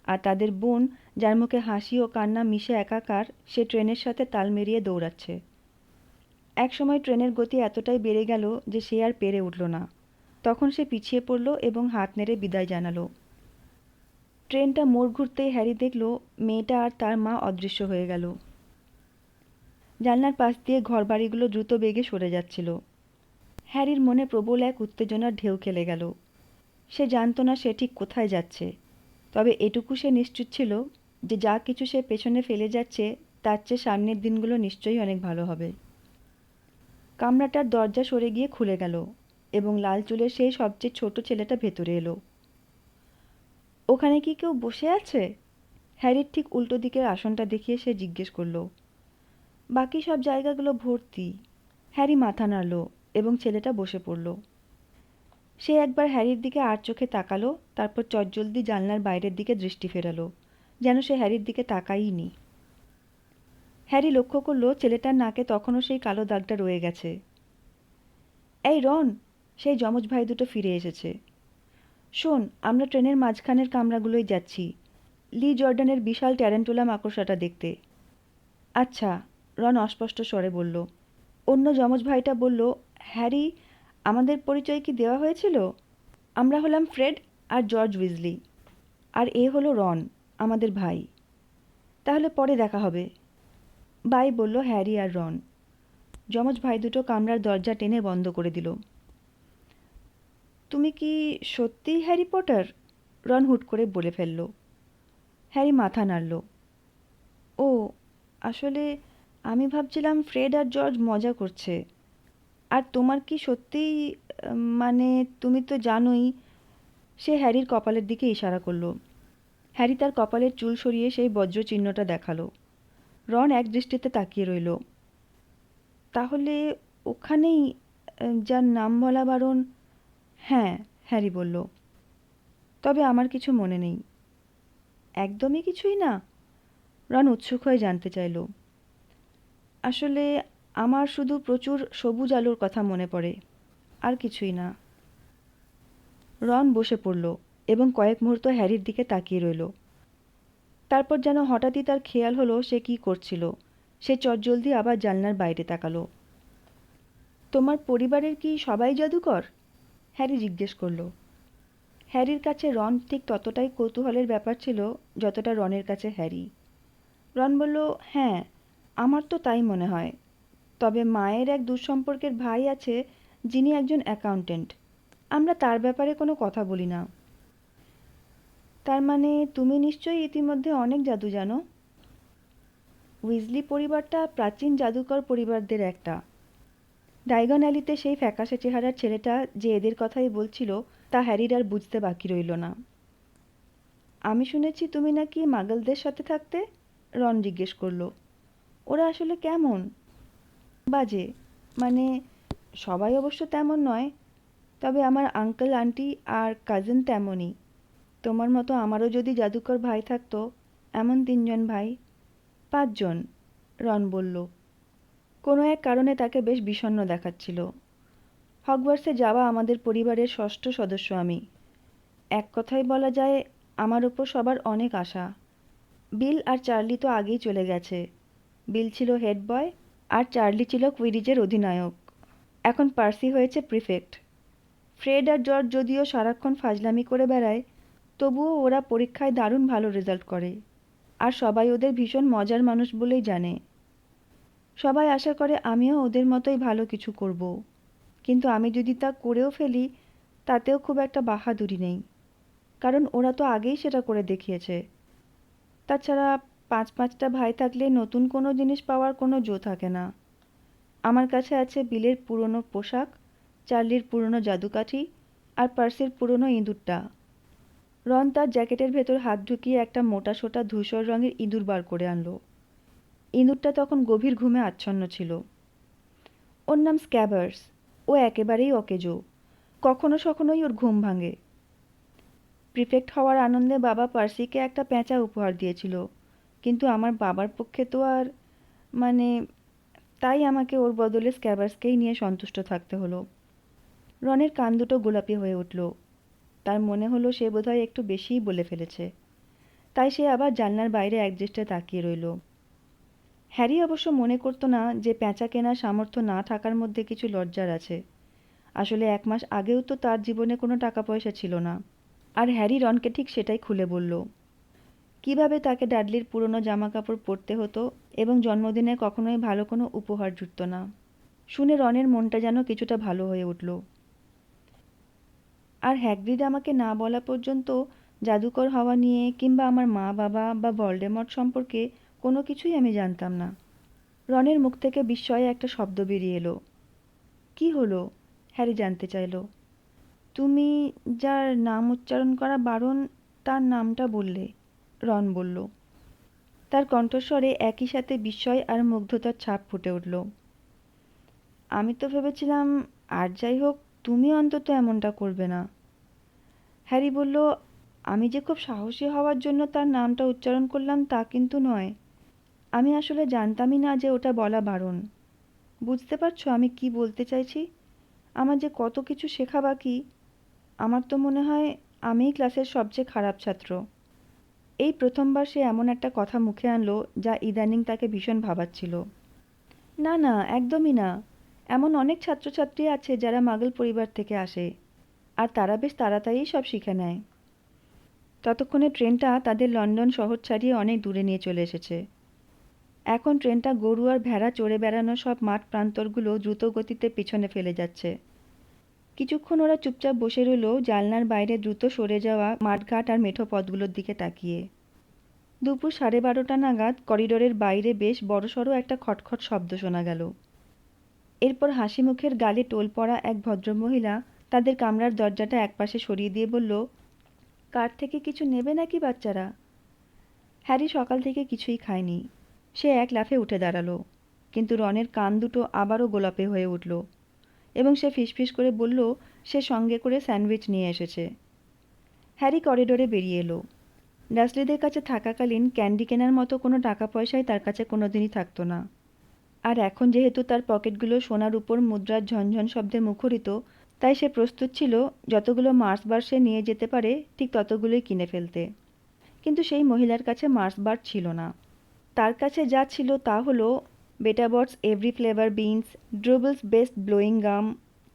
আর তাদের বোন, যার মুখে হাসি ও কান্না মিশে একাকার, সে ট্রেনের সাথে তাল মিলিয়ে দৌড়াচ্ছে। একসময় ট্রেনের গতি এতটাই বেড়ে গেল যে সে আর পেরে উঠল না। তখন সে পিছিয়ে পড়ল এবং হাত নেড়ে বিদায় জানালো। ট্রেনটা মোড় ঘুরতেই হ্যারি দেখল মেয়েটা আর তার মা অদৃশ্য হয়ে গেল। জানলার পাশ দিয়ে ঘরবাড়িগুলো দ্রুত বেগে সরে যাচ্ছিল। হ্যারির মনে প্রবল এক উত্তেজনার ঢেউ খেলে গেল। সে জানত না সে ঠিক কোথায় যাচ্ছে, তবে এটুকু সে নিশ্চিত ছিল যে যা কিছু সে পেছনে ফেলে যাচ্ছে তার চেয়ে সামনের দিনগুলো নিশ্চয়ই অনেক ভালো হবে। কামরাটার দরজা সরে গিয়ে খুলে গেল এবং লাল চুলের সেই সবচেয়ে ছোট ছেলেটা ভেতরে এলো। ওখানে কি কেউ বসে আছে? হ্যারির ঠিক উল্টো দিকের আসনটা দেখিয়ে সে জিজ্ঞেস করল। বাকি সব জায়গাগুলো ভর্তি। হ্যারি মাথা নাড়ল এবং ছেলেটা বসে পড়ল। সে একবার হ্যারির দিকে আর চোখে তাকালো, তারপর চটজলদি জানলার বাইরের দিকে দৃষ্টি ফেরালো, যেন সে হ্যারির দিকে তাকায়ই নি। হ্যারি লক্ষ্য করল ছেলেটার নাকে তখনও সেই কালো দাগটা রয়ে গেছে। এই রন, সেই যমজ ভাই দুটো ফিরে এসেছে। শোন, আমরা ট্রেনের মাঝখানের কামরাগুলোই যাচ্ছি, লি জর্ডানের বিশাল ট্যারেন্টুলা মাকড়সাটা দেখতে। আচ্ছা, রন অস্পষ্ট স্বরে বলল। অন্য যমজ ভাইটা বলল, হ্যারি, আমাদের পরিচয় কি দেওয়া হয়েছিল? আমরা হলাম ফ্রেড আর জর্জ উইজলি, আর এ হলো রন, আমাদের ভাই। তাহলে পরে দেখা হবে, বাই বলল হ্যারি আর রন। যমজ ভাই দুটো কামরার দরজা টেনে বন্ধ করে দিল। তুমি কি সত্যিই হ্যারি পটার? রন হুট করে বলে ফেলল। হ্যারি মাথা নাড়ল। ও, আসলে আমি ভাবছিলাম ফ্রেড আর জর্জ মজা করছে। আর তোমার কি সত্যিই, মানে তুমি তো জানোই। সে হ্যারির কপালের দিকে ইশারা করল। হ্যারি তার কপালের চুল সরিয়ে সেই বজ্র চিহ্নটা দেখালো। রন এক দৃষ্টিতে তাকিয়ে রইল। তাহলে ওখানেই, যার নাম বলা বারণ? হ্যাঁ, হ্যারি বলল। তবে আমার কিছু মনে নেই। একদমই কিছুই না? রন উৎসুক হয়ে জানতে চাইল। আসলে আমার শুধু প্রচুর সবুজ আলোর কথা মনে পড়ে, আর কিছুই না। রন বসে পড়ল এবং কয়েক মুহূর্ত হ্যারির দিকে তাকিয়ে রইল। তারপর যেন হঠাৎই তার খেয়াল হলো সে কি করছিল। সে চটজলদি আবার জানলার বাইরে তাকালো। তোমার পরিবারের কি সবাই জাদুকর? হ্যারি জিজ্ঞেস করল। হ্যারির কাছে রন ঠিক ততটাই কৌতূহলের ব্যাপার ছিল যতটা রনের কাছে হ্যারি। রন বলল, হ্যাঁ, আমার তো তাই মনে হয়। তবে মায়ের এক দূরসম্পর্কের ভাই আছে যিনি একজন অ্যাকাউন্টেন্ট। আমরা তার ব্যাপারে কোনো কথা বলি না। তার মানে তুমি নিশ্চয়ই ইতিমধ্যে অনেক জাদু জানো? উইজলি পরিবারটা প্রাচীন জাদুকর পরিবারদের একটা। ডাইগন অ্যালিতে সেই ফ্যাকাশে চেহারার ছেলেটা যে এদের কথাই বলছিল তা হ্যারির আর বুঝতে বাকি রইল না। আমি শুনেছি তুমি নাকি মাগলদের সাথে থাকতে? রন জিজ্ঞেস করল। ওরা আসলে কেমন? বাজে, মানে সবাই অবশ্য তেমন নয়। তবে আমার আঙ্কেল আন্টি আর কাজিন তেমনই। তোমার মতো আমারও যদি জাদুকর ভাই থাকতো। এমন 3জন ভাই। 5জন, রন বলল। কোনো এক কারণে তাকে বেশ বিষণ্ণ দেখাচ্ছিল। হগওয়ার্টসে যাওয়া আমাদের পরিবারের ষষ্ঠ সদস্য আমি। এক কথায় বলা যায় আমার ওপর সবার অনেক আশা। বিল আর চার্লি তো আগেই চলে গেছে। বিল ছিল হেড বয় আর চার্লি ছিল কুইডিচের অধিনায়ক। এখন পার্সি হয়েছে প্রিফেক্ট। ফ্রেড আর জর্জ যদিও সারাক্ষণ ফাজলামি করে বেড়ায়, তবুও ওরা পরীক্ষায় দারুণ ভালো রেজাল্ট করে। আর সবাই ওদের ভীষণ মজার মানুষ বলেই জানে। সবাই আশা করে আমিও ওদের মতোই ভালো কিছু করব। কিন্তু আমি যদি তা করেও ফেলি, তাতেও খুব একটা বাহাদুরি নেই। কারণ ওরা তো আগেই সেটা করে দেখিয়েছে। তাছাড়া 5-5টা ভাই থাকলে নতুন কোনো জিনিস পাওয়ার কোনো জো থাকে না। আমার কাছে আছে বিলের পুরনো পোশাক, চার্লির পুরনো জাদুকাঠি আর পার্সির পুরনো ইঁদুরটা। রন তার জ্যাকেটের ভেতর হাত ঢুকিয়ে একটা মোটাসোটা ধূসর রঙের ইঁদুর বার করে আনলো। ইঁদুরটা তখন গভীর ঘুমে আচ্ছন্ন ছিল। ওর নাম স্ক্যাবার্স। ও একেবারেই অকেজো। কখনো সখনোই ওর ঘুম ভাঙে। প্রিফেক্ট হওয়ার আনন্দে বাবা পার্সিকে একটা পেঁচা উপহার দিয়েছিল, কিন্তু আমার বাবার পক্ষে তো আর, মানে, তাই আমাকে ওর বদলে স্ক্যাবার্সকেই নিয়ে সন্তুষ্ট থাকতে হলো। রনের কান দুটো গোলাপি হয়ে উঠল। তার মনে হলো সে বোধহয় একটু বেশিই বলে ফেলেছে। তাই সে আবার জানলার বাইরে একদৃষ্টে তাকিয়ে রইল। হ্যারি অবশ্য মনে করতো না যে পেঁচা কেনার সামর্থ্য না থাকার মধ্যে কিছু লজ্জার আছে। আসলে 1 মাস আগেও তো তার জীবনে কোনো টাকা পয়সা ছিল না। আর হ্যারি রনকে ঠিক সেটাই খুলে বলল। কিভাবে তাকে ডাডলির পুরনো জামাকাপড় পরতে হতো এবং জন্মদিনে কখনোই ভালো কোনো উপহার জুটত না। শুনে রনের মনটা যেন কিছুটা ভালো হয়ে উঠল। আর হ্যাগ্রিড আমাকে না বলা পর্যন্ত জাদুকর হওয়া নিয়ে কিংবা আমার মা বাবা বা ভলডেমর্ট সম্পর্কে কোনো কিছুই আমি জানতাম না। রনের মুখ থেকে বিস্ময়ে একটা শব্দ বেরিয়ে এলো। কি হলো? হ্যারি জানতে চাইল। তুমি যার নাম উচ্চারণ করা বারণ, তার নামটা বললে, রন বলল। তার কণ্ঠস্বরে একই সাথে বিস্ময় আর মুগ্ধতার ছাপ ফুটে উঠল। আমি তো ভেবেছিলাম, আর যাই হোক, তুমি অন্তত এমনটা করবে না। হ্যারি বলল, আমি যে খুব সাহসী হওয়ার জন্য তার নামটা উচ্চারণ করলাম তা কিন্তু নয়। আমি আসলে জানতামই না যে ওটা বলা বারণ। বুঝতে পারছো আমি কি বলতে চাইছি? আমার যে কত কিছু শেখা বাকি। আমার তো মনে হয় আমিই ক্লাসের সবচেয়ে খারাপ ছাত্র। এই প্রথমবার সে এমন একটা কথা মুখে আনলো যা ইদানিং তাকে ভীষণ ভাবাচ্ছিল। না না, একদমই না। এমন অনেক ছাত্রছাত্রী আছে যারা মাগল পরিবার থেকে আসে, আর তারা বেশ তাড়াতাড়ি সব শিখে নেয়। ততক্ষণে ট্রেনটা তাদের লন্ডন শহর ছাড়িয়ে অনেক দূরে নিয়ে চলে এসেছে। এখন ট্রেনটা গরু আর ভেড়া চড়ে বেড়ানো সব মাঠ প্রান্তরগুলো দ্রুত গতিতে পিছনে ফেলে যাচ্ছে। কিছুক্ষণ ওরা চুপচাপ বসে রইল জানলার বাইরে দ্রুত সরে যাওয়া মাঠঘাট আর মেঠো পথগুলোর দিকে তাকিয়ে। দুপুর 12:30 নাগাদ করিডোরের বাইরে বেশ বড়সড় একটা খটখট শব্দ শোনা গেল। এরপর হাসি মুখের গালে টোল পড়া এক ভদ্রমহিলা তাদের কামরার দরজাটা একপাশে সরিয়ে দিয়ে বলল, কার থেকে কিছু নেবে নাকি বাচ্চারা? হ্যারি সকাল থেকে কিছুই খায়নি। সে এক লাফে উঠে দাঁড়ালো, কিন্তু রনের কান দুটো আবারও গোলাপে হয়ে উঠল এবং সে ফিসফিস করে বলল সে সঙ্গে করে স্যান্ডউইচ নিয়ে এসেছে। হ্যারি করিডোরে বেরিয়ে এলো। ডার্সলিদের কাছে থাকাকালীন ক্যান্ডি কেনার মতো কোনো টাকা পয়সাই তার কাছে কোনোদিনই থাকতো না, আর এখন যেহেতু তার পকেটগুলো সোনার উপর মুদ্রার ঝনঝন শব্দে মুখরিত, তাই সে প্রস্তুত ছিল যতগুলো মার্স বার সে নিয়ে যেতে পারে ঠিক ততগুলোই কিনে ফেলতে। কিন্তু সেই মহিলার কাছে মার্স বার ছিল না। তার কাছে যা ছিল তা হলো Bertie Bott's every flavour beans, Drooble's best blowing gum,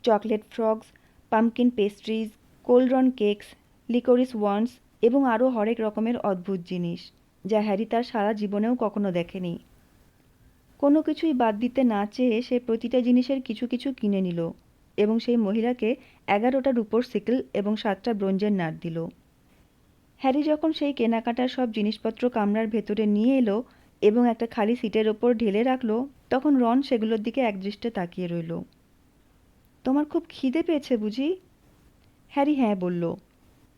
chocolate frogs, pumpkin pastries, cauldron cakes, liquorice wands এবং আরও হরেক রকমের অদ্ভুত জিনিস, যা হ্যারি তার সারা জীবনেও কখনো দেখেনি। কোনো কিছুই বাদ দিতে না চেয়ে সে প্রতিটা জিনিসের কিছু কিছু কিনে নিল এবং সেই মহিলাকে 11টা রূপোর সিকল এবং 7টা ব্রোঞ্জের নাট দিল। হ্যারি যখন সেই কেনাকাটার সব জিনিসপত্র কামরার ভেতরে নিয়ে এলো এবং একটা খালি সিটের ওপর ঢেলে রাখলো, তখন রন সেগুলোর দিকে একদৃষ্টে তাকিয়ে রইল। তোমার খুব খিদে পেয়েছে বুঝি? হ্যারি হ্যাঁ বলল।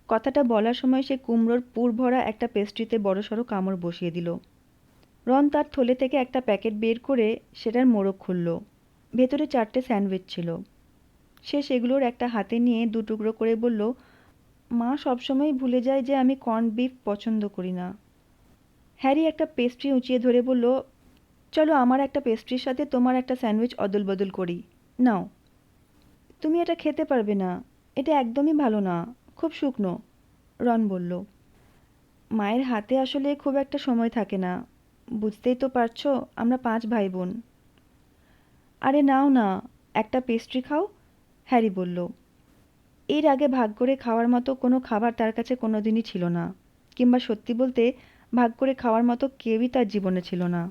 কথাটা বলার সময় সে কুমড়োর পুর ভরা একটা পেস্ট্রিতে বড়সড় কামড় বসিয়ে দিল। রন তার থলে থেকে একটা প্যাকেট বের করে সেটার মোড়ক খুলল। ভেতরে 4টে স্যান্ডউইচ ছিল। সে সেগুলোর একটা হাতে নিয়ে 2 টুকরো করে বলল, মা সবসময় ভুলে যায় যে আমি কর্নড বিফ পছন্দ করি না। হ্যারি একটা পেস্ট্রি উঁচিয়ে ধরে বলল, চলো আমার একটা পেস্ট্রির সাথে তোমার একটা স্যান্ডউইচ অদল বদল করি। নাও। তুমি এটা খেতে পারবে না। এটা একদমই ভালো না, খুব শুকনো। রন বলল। মায়ের হাতে আসলে খুব একটা সময় থাকে না। বুঝতেই তো পারছো, আমরা 5 ভাই বোন। আরে নাও না, একটা পেস্ট্রি খাও, হ্যারি বলল। এর আগে ভাগ করে খাওয়ার মতো কোনো খাবার তার কাছে কোনোদিনই ছিল না, কিংবা সত্যি বলতে ভাগ করে খাওয়ার মতো কেউই তার জীবনে ছিল না।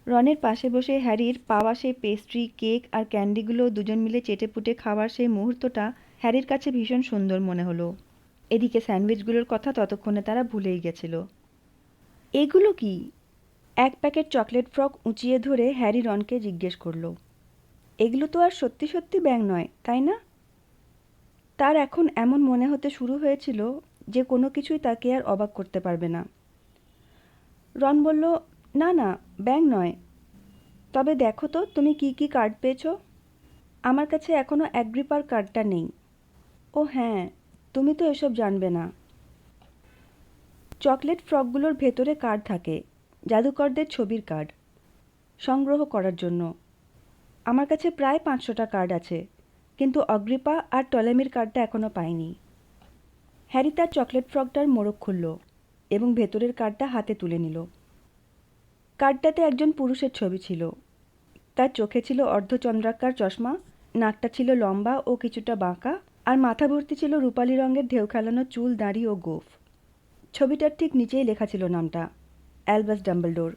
রনের পাশে বসে হ্যারির পাওয়া সেই পেস্ট্রি, কেক আর ক্যান্ডিগুলো দুজন মিলে চেটেপুটে খাওয়ার সেই মুহূর্তটা হ্যারির কাছে ভীষণ সুন্দর মনে হলো। এদিকে স্যান্ডউইচগুলোর কথা ততক্ষণে তারা ভুলেই গেছিল। এগুলো কি? এক প্যাকেট চকলেট ফ্রক উঁচিয়ে ধরে হ্যারি রনকে জিজ্ঞেস করল। এগুলো তো আর সত্যি সত্যি ব্যাঙ নয়, তাই না? তার এখন এমন মনে হতে শুরু হয়েছিল যে কোনো কিছুই তাকে আর অবাক করতে পারবে না। রন বলল, না না, ব্যাঙ নয়। তবে দেখো তো তুমি কি কি কার্ড পেয়েছো। আমার কাছে এখনও অ্যাগ্রিপার কার্ডটা নেই। ও হ্যাঁ, তুমি তো এসব জানবে না। চকলেট ফ্রকগুলোর ভেতরে কার্ড থাকে, জাদুকরদের ছবির কার্ড, সংগ্রহ করার জন্য। আমার কাছে প্রায় 500টা কার্ড আছে, কিন্তু অগ্রিপা আর টলেমির কার্ডটা এখনও পাইনি। হ্যারি তার চকলেট ফ্রকটার মোড়ক খুলল এবং ভেতরের কার্ডটা হাতে তুলে নিল। কার্ডটাতে একজন পুরুষের ছবি ছিল। তার চোখে ছিল অর্ধচন্দ্রাকার চশমা, নাকটা ছিল লম্বা ও কিছুটা বাঁকা, আর মাথা ভর্তি ছিল রূপালি রঙের ঢেউ খেলানো চুল, দাড়ি ও গোঁফ। ছবিটার ঠিক নিচেই লেখা ছিল নামটা, অ্যালবাস ডাম্বলডোর।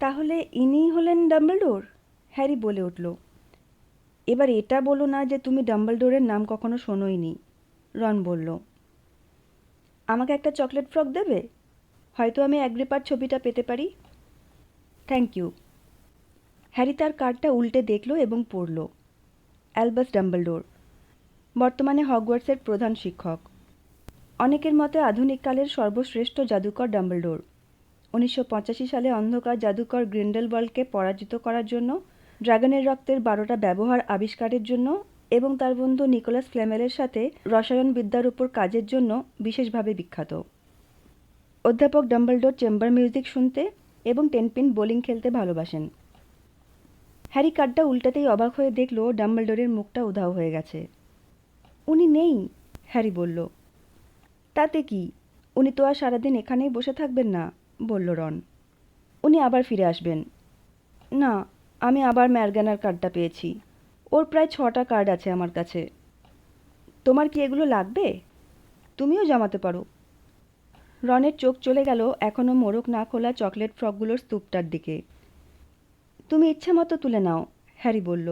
তাহলে ইনিই হলেন ডাম্বলডোর? হ্যারি বলে উঠল। এবার এটা বলো না যে তুমি ডাম্বলডোরের নাম কখনো শোনোইনি, রন বলল। আমাকে একটা চকলেট ফ্রক দেবে? হয়তো আমি অ্যাগ্রিপার ছবিটা পেতে পারি। Thank you. হ্যারি তার কার্ডটা উল্টে দেখল এবং পড়ল, অ্যালবাস ডাম্বলডোর, বর্তমানে হগওয়ার্টসের প্রধান শিক্ষক। অনেকের মতে আধুনিককালের সর্বশ্রেষ্ঠ জাদুকর ডাম্বলডোর। 1985 সালে অন্ধকার জাদুকর গ্রিন্ডেলওয়াল্ডকে পরাজিত করার জন্য, ড্রাগনের রক্তের 12টা ব্যবহার আবিষ্কারের জন্য এবং তার বন্ধু নিকোলাস ফ্ল্যামেলের সাথে রসায়ন বিদ্যার উপর কাজের জন্য বিশেষভাবে বিখ্যাত। অধ্যাপক ডাম্বলডোর চেম্বার মিউজিক শুনতে এবং টেনপিন বোলিং খেলতে ভালোবাসেন। হ্যারি কার্ডটা উল্টাতেই অবাক হয়ে দেখল ডাম্বলডোরের মুখটা উধাও হয়ে গেছে। উনি নেই, হ্যারি বলল। তাতে কি, উনি তো আর সারাদিন এখানেই বসে থাকবেন না, বলল রন। উনি আবার ফিরে আসবেন। না, আমি আবার ম্যারগানার কার্ডটা পেয়েছি। ওর প্রায় 6টা কার্ড আছে আমার কাছে। তোমার কি এগুলো লাগবে? তুমিও জমাতে পারো। রনের চোখ চলে গেল এখনো মোড়ক না খোলা চকলেট ফ্রকগুলোর স্তূপটার দিকে। তুমি ইচ্ছে মতো তুলে নাও, হ্যারি বলল।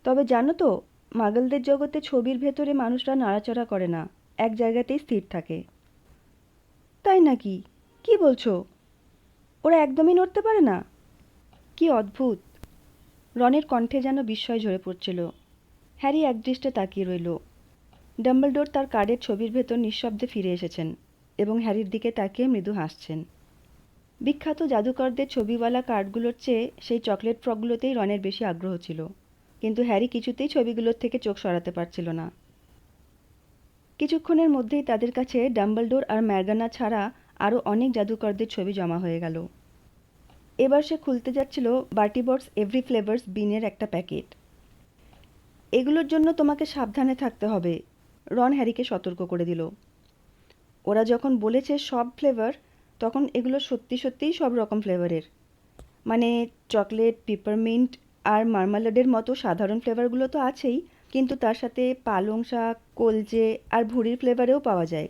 তবে জানো তো, মাগলদের জগতে ছবির ভেতরে মানুষরা নাড়াচড়া করে না, এক জায়গাতেই স্থির থাকে। তাই নাকি? কি বলছো? ওরা একদমই নড়তে পারে না? কি অদ্ভুত! রনের কণ্ঠে যেন বিস্ময় ঝরে পড়ছিল। হ্যারি একদৃষ্টে তাকিয়ে রইল। ডাম্বলডোর তার কার্ডের ছবির ভেতর নিঃশব্দে ফিরে এসেছেন এবং হ্যারির দিকে তাকিয়ে মৃদু হাসছেন। বিখ্যাত জাদুকরদের ছবিওয়ালা কার্ডগুলোর চেয়ে সেই চকলেট ফ্রকগুলোতেই রনের বেশি আগ্রহ ছিল, কিন্তু হ্যারি কিছুতেই ছবিগুলোর থেকে চোখ সরাতে পারছিল না। কিছুক্ষণের মধ্যেই তাদের কাছে ডাম্বলডোর আর ম্যারগানা ছাড়া আরও অনেক জাদুকরদের ছবি জমা হয়ে গেল। এবার সে খুলতে যাচ্ছিল বার্টিবটস এভরি ফ্লেভার্স বিনের একটা প্যাকেট। এগুলোর জন্য তোমাকে সাবধানে থাকতে হবে, রন হ্যারিকে সতর্ক করে দিল। ওরা যখন বলেছে সব ফ্লেভার, তখন এগুলো সত্যি সত্যিই সব রকম ফ্লেভারের। মানে চকলেট, পিপারমিন্ট আর মার্মালেডের মতো সাধারণ ফ্লেভারগুলো তো আছেই, কিন্তু তার সাথে পালং শাক, কলজে আর ভুঁড়ির ফ্লেভারেও পাওয়া যায়।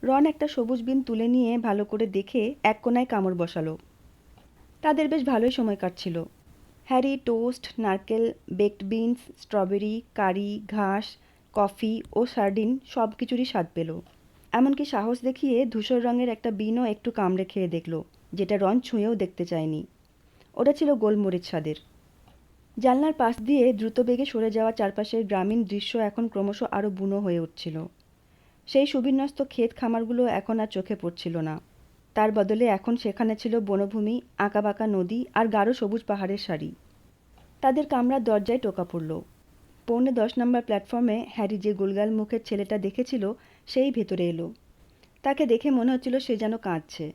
রন একটা সবুজ বিন তুলে নিয়ে ভালো করে দেখে এক কোণায় কামড় বসালো। তাদের বেশ ভালোই সময় কাটছিল। হ্যারি টোস্ট, নারকেল, বেকড বিনস, স্ট্রবেরি, কারি, ঘাস, কফি ও সার্ডিন সব কিছুরই স্বাদ পেল। এমনকি সাহস দেখিয়ে ধূসর রঙের একটা বিনও একটু কামড়ে খেয়ে দেখল, যেটা রন ছুঁয়েও দেখতে চায়নি। ওটা ছিল গোলমরিচ স্বাদের। জানলার পাশ দিয়ে দ্রুতবেগে সরে যাওয়া চারপাশের গ্রামীণ দৃশ্য এখন ক্রমশ আরও বুনো হয়ে উঠছিল। সেই সুবিন্যস্ত ক্ষেত খামারগুলো এখন আর চোখে পড়ছিল না। তার বদলে এখন সেখানে ছিল বনভূমি, আঁকাবাঁকা নদী আর গাঢ় সবুজ পাহাড়ের সারি। তাদের কামরার দরজায় টোকা পড়ল। 9:45 নম্বর প্ল্যাটফর্মে হ্যারি যে গোলগাল মুখের ছেলেটা দেখেছিল সেই ভেতরে এলো। তাকে দেখে মনে হচ্ছিল সে যেন কাঁদছে।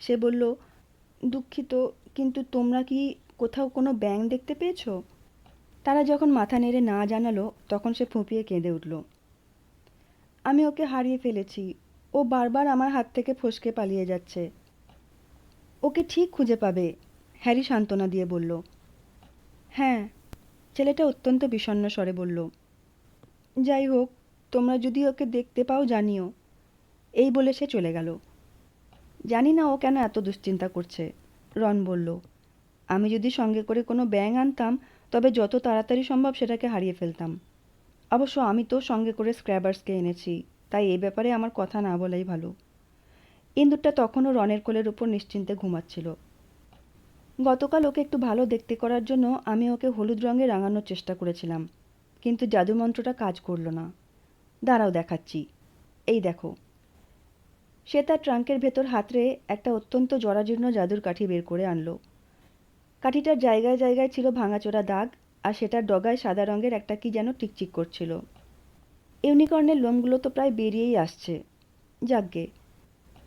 সে বলল, দুঃখিত, কিন্তু তোমরা কি কোথাও কোনো ব্যাঙ দেখতে পেয়েছো? তারা যখন মাথা নেড়ে না জানালো, তখন সে ফুঁপিয়ে কেঁদে উঠল। আমি ওকে হারিয়ে ফেলেছি। ও বারবার আমার হাত থেকে ফসকে পালিয়ে যাচ্ছে। ওকে ঠিক খুঁজে পাবে, হ্যারি সান্ত্বনা দিয়ে বলল। হ্যাঁ, ছেলেটা অত্যন্ত বিষণ্ণ স্বরে বলল। যাই হোক, তোমরা যদি ওকে দেখতে পাও জানিও। এই বলে সে চলে গেল। জানি না ও কেন এত দুশ্চিন্তা করছে, রন বলল। আমি যদি সঙ্গে করে কোনো ব্যাঙ আনতাম, তবে যত তাড়াতাড়ি সম্ভব সেটাকে হারিয়ে ফেলতাম। অবশ্য আমি তো সঙ্গে করে স্ক্র্যাবার্সকে এনেছি, তাই এই ব্যাপারে আমার কথা না বলাই ভালো। ইঁদুরটা তখনও রনের কোলের উপর নিশ্চিন্তে ঘুমাচ্ছিল। গতকাল ওকে একটু ভালো দেখতে করার জন্য আমি ওকে হলুদ রঙে রাঙানোর চেষ্টা করেছিলাম, কিন্তু জাদুমন্ত্রটা কাজ করল না। দাঁড়াও দেখাচ্ছি, এই দেখো। সে তার ট্রাঙ্কের ভেতর হাতড়ে একটা অত্যন্ত জরাজীর্ণ জাদুর কাঠি বের করে আনলো। কাঠিটার জায়গায় জায়গায় ছিল ভাঙাচোরা দাগ, আর সেটার ডগায় সাদা রঙের একটা কি যেন টিকচিক করছিল। ইউনিকর্নের লোমগুলো তো প্রায় বেরিয়েই আসছে। যাকগে,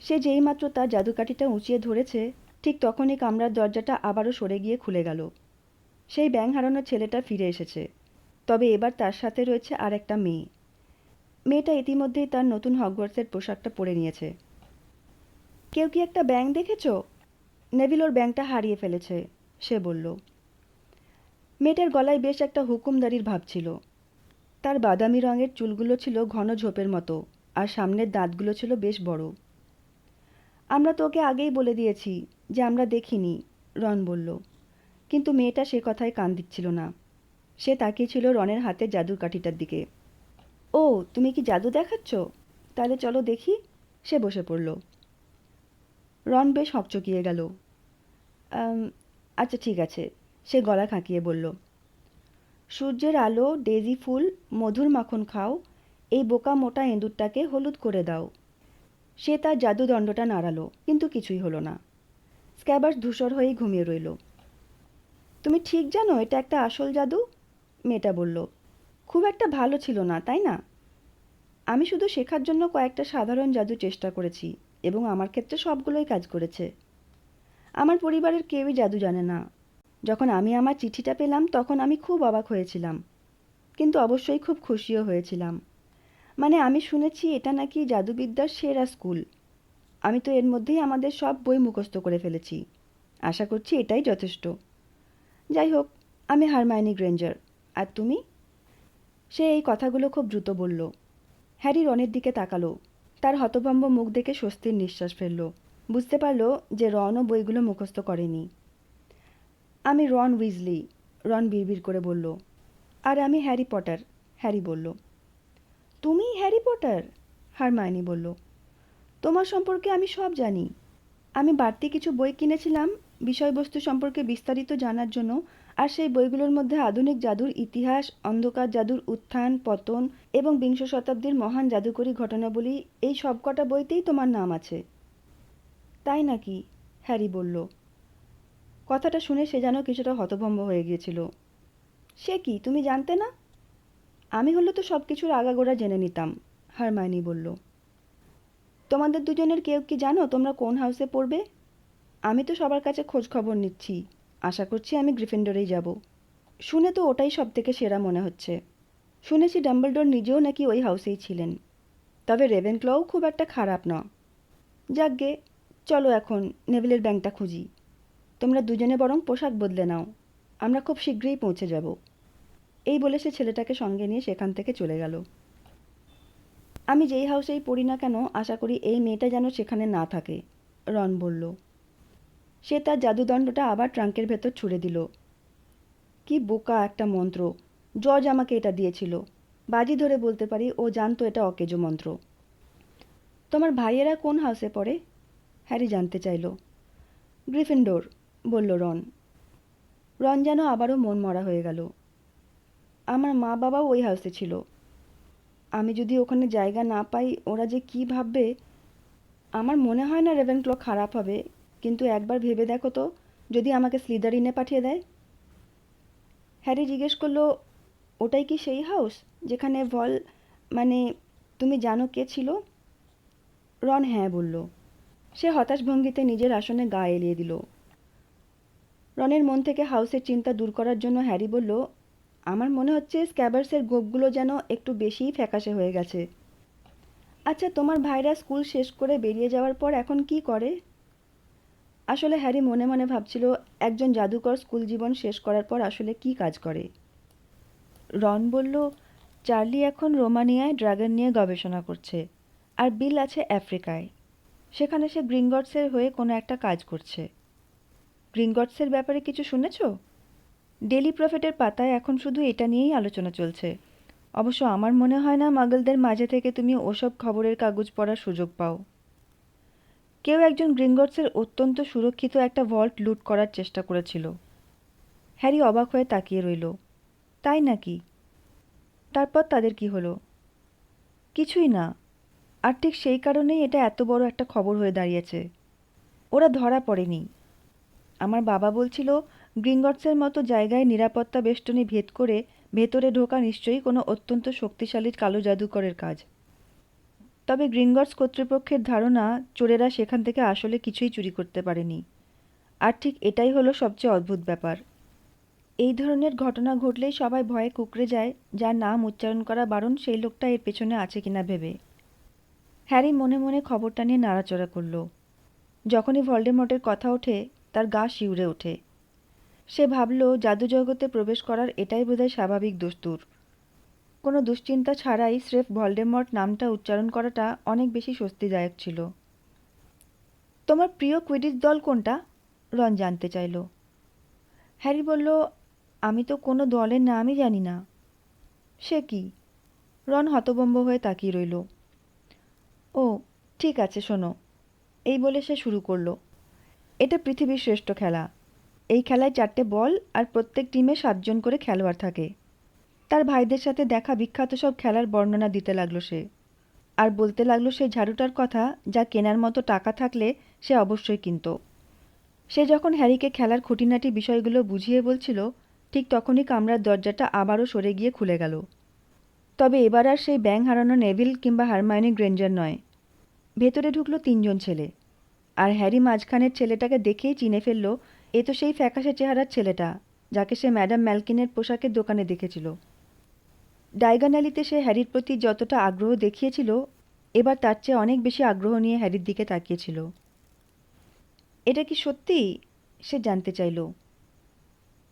সে যেইমাত্র তার জাদুকাঠিটা উঁচিয়ে ধরেছে, ঠিক তখনই কামরার দরজাটা আবারও সরে গিয়ে খুলে গেল। সেই ব্যাঙ হারানো ছেলেটা ফিরে এসেছে, তবে এবার তার সাথে রয়েছে আর একটা মেয়ে। মেয়েটা ইতিমধ্যেই তার নতুন হগওয়ার্টসের পোশাকটা পরে নিয়েছে। কেউ কি একটা ব্যাঙ দেখেছ? নেভিল ওর ব্যাঙটা হারিয়ে ফেলেছে, সে বলল। মেয়েটার গলায় বেশ একটা হুকুমদারির ভাব ছিল। তার বাদামি রঙের চুলগুলো ছিল ঘন ঝোপের মতো, আর সামনের দাঁতগুলো ছিল বেশ বড়। আমরা তো ওকে আগেই বলে দিয়েছি যে আমরা দেখিনি, রন বলল। কিন্তু মেয়েটা সে কথায় কান দিচ্ছিল না। সে তাকিয়েছিল রনের হাতে জাদুর কাঠিটার দিকে। ও, তুমি কি জাদু দেখাচ্ছ? তাহলে চলো দেখি। সে বসে পড়ল। রন বেশ হকচকিয়ে গেল। আচ্ছা ঠিক আছে, সে গলা খাঁকিয়ে বলল। সূর্যের আলো, ডেজি ফুল, মধুর মাখন খাও, এই বোকা মোটা ইঁদুরটাকে হলুদ করে দাও। সে তার জাদুদণ্ডটা নাড়ালো, কিন্তু কিছুই হলো না। স্ক্যাবার্স ধূসর হয়েই ঘুমিয়ে রইল। তুমি ঠিক জানো এটা একটা আসল জাদু? মেয়েটা বলল। খুব একটা ভালো ছিল না, তাই না? আমি শুধু শেখার জন্য কয়েকটা সাধারণ জাদু চেষ্টা করেছি, এবং আমার ক্ষেত্রে সবগুলোই কাজ করেছে। আমার পরিবারের কেউই জাদু জানে না। যখন আমি আমার চিঠিটা পেলাম তখন আমি খুব অবাক হয়েছিলাম, কিন্তু অবশ্যই খুব খুশিও হয়েছিলাম। মানে আমি শুনেছি এটা নাকি জাদুবিদ্যার সেরা স্কুল। আমি তো এর মধ্যেই আমাদের সব বই মুখস্থ করে ফেলেছি। আশা করছি এটাই যথেষ্ট। যাই হোক, আমি হারমায়োনি গ্রেঞ্জার। আর তুমি? সে এই কথাগুলো খুব দ্রুত বলল। হ্যারি রনের দিকে তাকালো। তার হতভম্ব মুখ দেখে স্বস্তির নিঃশ্বাস ফেলল। বুঝতে পারল যে রনও বইগুলো মুখস্থ করেনি। আমি রন উইজলি, রন বিড়বিড় করে বলল। আর আমি হ্যারি পটার, হ্যারি বলল। তুমি হ্যারি পটার? হারমায়োনি বলল। তোমার সম্পর্কে আমি সব জানি। আমি বাড়তি কিছু বই কিনেছিলাম বিষয়বস্তু সম্পর্কে বিস্তারিত জানার জন্য, আর সেই বইগুলোর মধ্যে আধুনিক জাদুর ইতিহাস, অন্ধকার জাদুর উত্থান পতন এবং বিংশ শতাব্দীর মহান জাদুকরী ঘটনাবলী, এই সবকটা বইতেই তোমার নাম আছে। তাই নাকি? হ্যারি বলল। কথাটা শুনে সে যেন কিছুটা হতভম্ব হয়ে গিয়েছিল। সে কি, তুমি জানতে না? আমি হলে তো সব কিছুর আগাগোড়া জেনে নিতাম, হারমায়োনি বলল। তোমাদের দুজনের কেউ কি জানো তোমরা কোন হাউসে পড়বে? আমি তো সবার কাছে খোঁজ খবর নিচ্ছি। আশা করছি আমি গ্রিফিন্ডরেই যাব। শুনে তো ওটাই সব থেকে সেরা মনে হচ্ছে। শুনেছি ডাম্বলডোর নিজেও নাকি ওই হাউসেই ছিলেন। তবে রেভেনক্লও খুব একটা খারাপ না। যাকগে, চলো এখন নেভিলের ব্যাংকটা খুঁজি। তোমরা দুজনে বরং পোশাক বদলে নাও। আমরা খুব শীঘ্রই পৌঁছে যাব। এই বলে সে ছেলেটাকে সঙ্গে নিয়ে সেখান থেকে চলে গেল। আমি যেই হাউসেই পড়ি না কেন আশা করি এই মেয়েটা যেন সেখানে না থাকে, রন বলল। সে তার জাদুদণ্ডটা আবার ট্রাঙ্কের ভেতর ছুঁড়ে দিল। কি বোকা একটা মন্ত্র! জজ আমাকে এটা দিয়েছিল। বাজি ধরে বলতে পারি ও জানতো এটা অকেজো মন্ত্র। তোমার ভাইয়েরা কোন হাউসে পড়ে? হ্যারি জানতে চাইল। গ্রিফিন্ডোর, বলল রন। রন যেন আবারও মন মরা হয়ে গেল। আমার মা বাবাও ওই হাউসে ছিল। আমি যদি ওখানে জায়গা না পাই ওরা যে কি ভাববে। আমার মনে হয় না রেভেনক্ল খারাপ হবে, কিন্তু একবার ভেবে দেখো তো, যদি আমাকে স্লিদারিনে পাঠিয়ে দেয়। হ্যারি জিজ্ঞেস করলো, ওটাই কি সেই হাউস যেখানে মানে তুমি জানো কে ছিল? রন হ্যাঁ বলল। সে হতাশ ভঙ্গিতে নিজের আসনে গা এলিয়ে দিল। রনের মন থেকে হাউসের চিন্তা দূর করার জন্য হ্যারি বলল, আমার মনে হচ্ছে স্ক্যাবার্সের গোঁপগুলো যেন একটু বেশিই ফ্যাকাশে হয়ে গেছে। আচ্ছা, তোমার ভাইরা স্কুল শেষ করে বেরিয়ে যাওয়ার পর এখন কি করে? আসলে হ্যারি মনে মনে ভাবছিল একজন জাদুকর স্কুল জীবন শেষ করার পর আসলে কি কাজ করে। রন বলল, চার্লি এখন রোমানিয়ায় ড্রাগন নিয়ে গবেষণা করছে, আর বিল আছে আফ্রিকায়। সেখানে সে গ্রিঙ্গটসের হয়ে কোনো একটা কাজ করছে। গ্রিঙ্গটসের ব্যাপারে কিছু শুনেছ? ডেলি প্রফিটের পাতায় এখন শুধু এটা নিয়েই আলোচনা চলছে। অবশ্য আমার মনে হয় না মাগলদের মাঝে থেকে তুমি ওসব খবরের কাগজ পড়ার সুযোগ পাও। কেউ একজন গ্রিঙ্গটসের অত্যন্ত সুরক্ষিত একটা ভল্ট লুট করার চেষ্টা করেছিল। হ্যারি অবাক হয়ে তাকিয়ে রইল। তাই নাকি? তারপর তাদের কি হলো? কিছুই না। আর ঠিক সেই কারণেই এটা এত বড় একটা খবর হয়ে দাঁড়িয়েছে। ওরা ধরা পড়েনি। আমার বাবা বলছিল গ্রিঙ্গটসের মতো জায়গায় নিরাপত্তা বেষ্টনী ভেদ করে ভেতরে ঢোকা নিশ্চয়ই কোনো অত্যন্ত শক্তিশালী কালো জাদুকরের কাজ। তবে গ্রিঙ্গটস কর্তৃপক্ষের ধারণা চোরেরা সেখান থেকে আসলে কিছুই চুরি করতে পারেনি। আর ঠিক এটাই হলো সবচেয়ে অদ্ভুত ব্যাপার। এই ধরনের ঘটনা ঘটলেই সবাই ভয়ে কুঁকড়ে যায়, যার নাম উচ্চারণ করা বারণ সেই লোকটা এর পেছনে আছে কিনা ভেবে। হ্যারি মনে মনে খবরটা নিয়ে নাড়াচড়া করল। যখনই ভলডেমর্টের কথা ওঠে তার গা শিউরে ওঠে। সে ভাবল জাদু জগতে প্রবেশ করার এটাই বোধহয় স্বাভাবিক দস্তুর। কোনো দুশ্চিন্তা ছাড়াই স্রেফ ভলডেমর্ট নামটা উচ্চারণ করাটা অনেক বেশি স্বস্তিদায়ক ছিল। তোমার প্রিয় কুইডিচ দল কোনটা? রন জানতে চাইল। হ্যারি বলল, আমি তো কোনো দলের নামই জানি না। সে কি? রন হতভম্ব হয়ে তাকিয়ে রইল। ও, ঠিক আছে, শোনো। এই বলে সে শুরু করলো। এটা পৃথিবীর শ্রেষ্ঠ খেলা। এই খেলায় 4টে বল আর প্রত্যেক টিমে 7 জন করে খেলোয়াড় থাকে। তার ভাইদের সাথে দেখা বিখ্যাত সব খেলার বর্ণনা দিতে লাগলো সে। আর বলতে লাগলো সেই ঝাড়ুটার কথা যা কেনার মতো টাকা থাকলে সে অবশ্যই কিনত। সে যখন হ্যারিকে খেলার খুঁটিনাটি বিষয়গুলো বুঝিয়ে বলছিল, ঠিক তখনই কামরার দরজাটা আবারও সরে গিয়ে খুলে গেল। তবে এবার আর সেই ব্যাঙ হারানো নেভিল কিংবা হারমায়োনি গ্রেঞ্জার নয়। ভেতরে ঢুকলো 3 জন ছেলে। আর হ্যারি মাঝখানের ছেলেটাকে দেখেই চিনে ফেলল এ তো সেই ফ্যাকাশে চেহারার ছেলেটা যাকে সে ম্যাডাম ম্যালকিনের পোশাকের দোকানে দেখেছিল। ডাইগন অ্যালিতে সে হ্যারির প্রতি যতটা আগ্রহ দেখিয়েছিল, এবার তার চেয়ে অনেক বেশি আগ্রহ নিয়ে হ্যারির দিকে তাকিয়েছিল। এটা কি সত্যি? সে জানতে চাইল।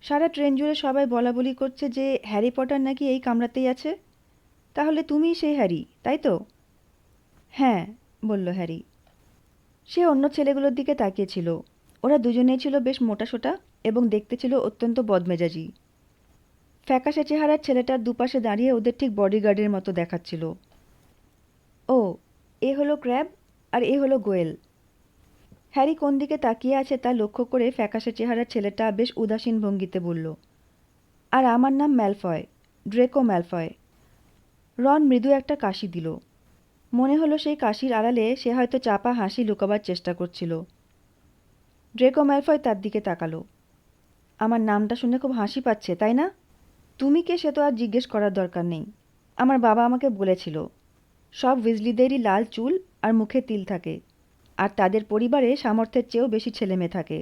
সারা ট্রেন জুড়ে সবাই বলাবলি করছে যে হ্যারি পটার নাকি এই কামরাতেই আছে। তাহলে তুমিই সেই হ্যারি, তাই তো? হ্যাঁ, বলল হ্যারি। সে অন্য ছেলেগুলোর দিকে তাকিয়েছিল। ওরা দুজনেই ছিল বেশ মোটাসোটা এবং দেখতে ছিল অত্যন্ত বদমেজাজি। ফ্যাকাশে চেহারার ছেলেটার দুপাশে দাঁড়িয়ে ওদের ঠিক বডিগার্ডের মতো দেখাচ্ছিল। ও, এ হলো ক্র্যাব আর এ হলো গোয়েল। হ্যারি কোন দিকে তাকিয়ে আছে তা লক্ষ্য করে ফ্যাকাশে চেহারার ছেলেটা বেশ উদাসীন ভঙ্গিতে বলল, আর আমার নাম ম্যালফয়, ড্রেকো ম্যালফয়। রন মৃদু একটা কাশি দিল। মনে হলো সেই কাশির আড়ালে সে হয়তো চাপা হাসি লুকাবার চেষ্টা করছিল। ড্রেকো ম্যালফয় তার দিকে তাকালো। আমার নামটা শুনে খুব হাসি পাচ্ছে, তাই না? তুমি কে সে তো আর জিজ্ঞেস করার দরকার নেই। আমার বাবা আমাকে বলেছিল, সব উইজলিদেরই লাল চুল আর মুখে তিল থাকে, আর তাদের পরিবারে সামর্থ্যের চেয়েও বেশি ছেলেমেয়ে থাকে।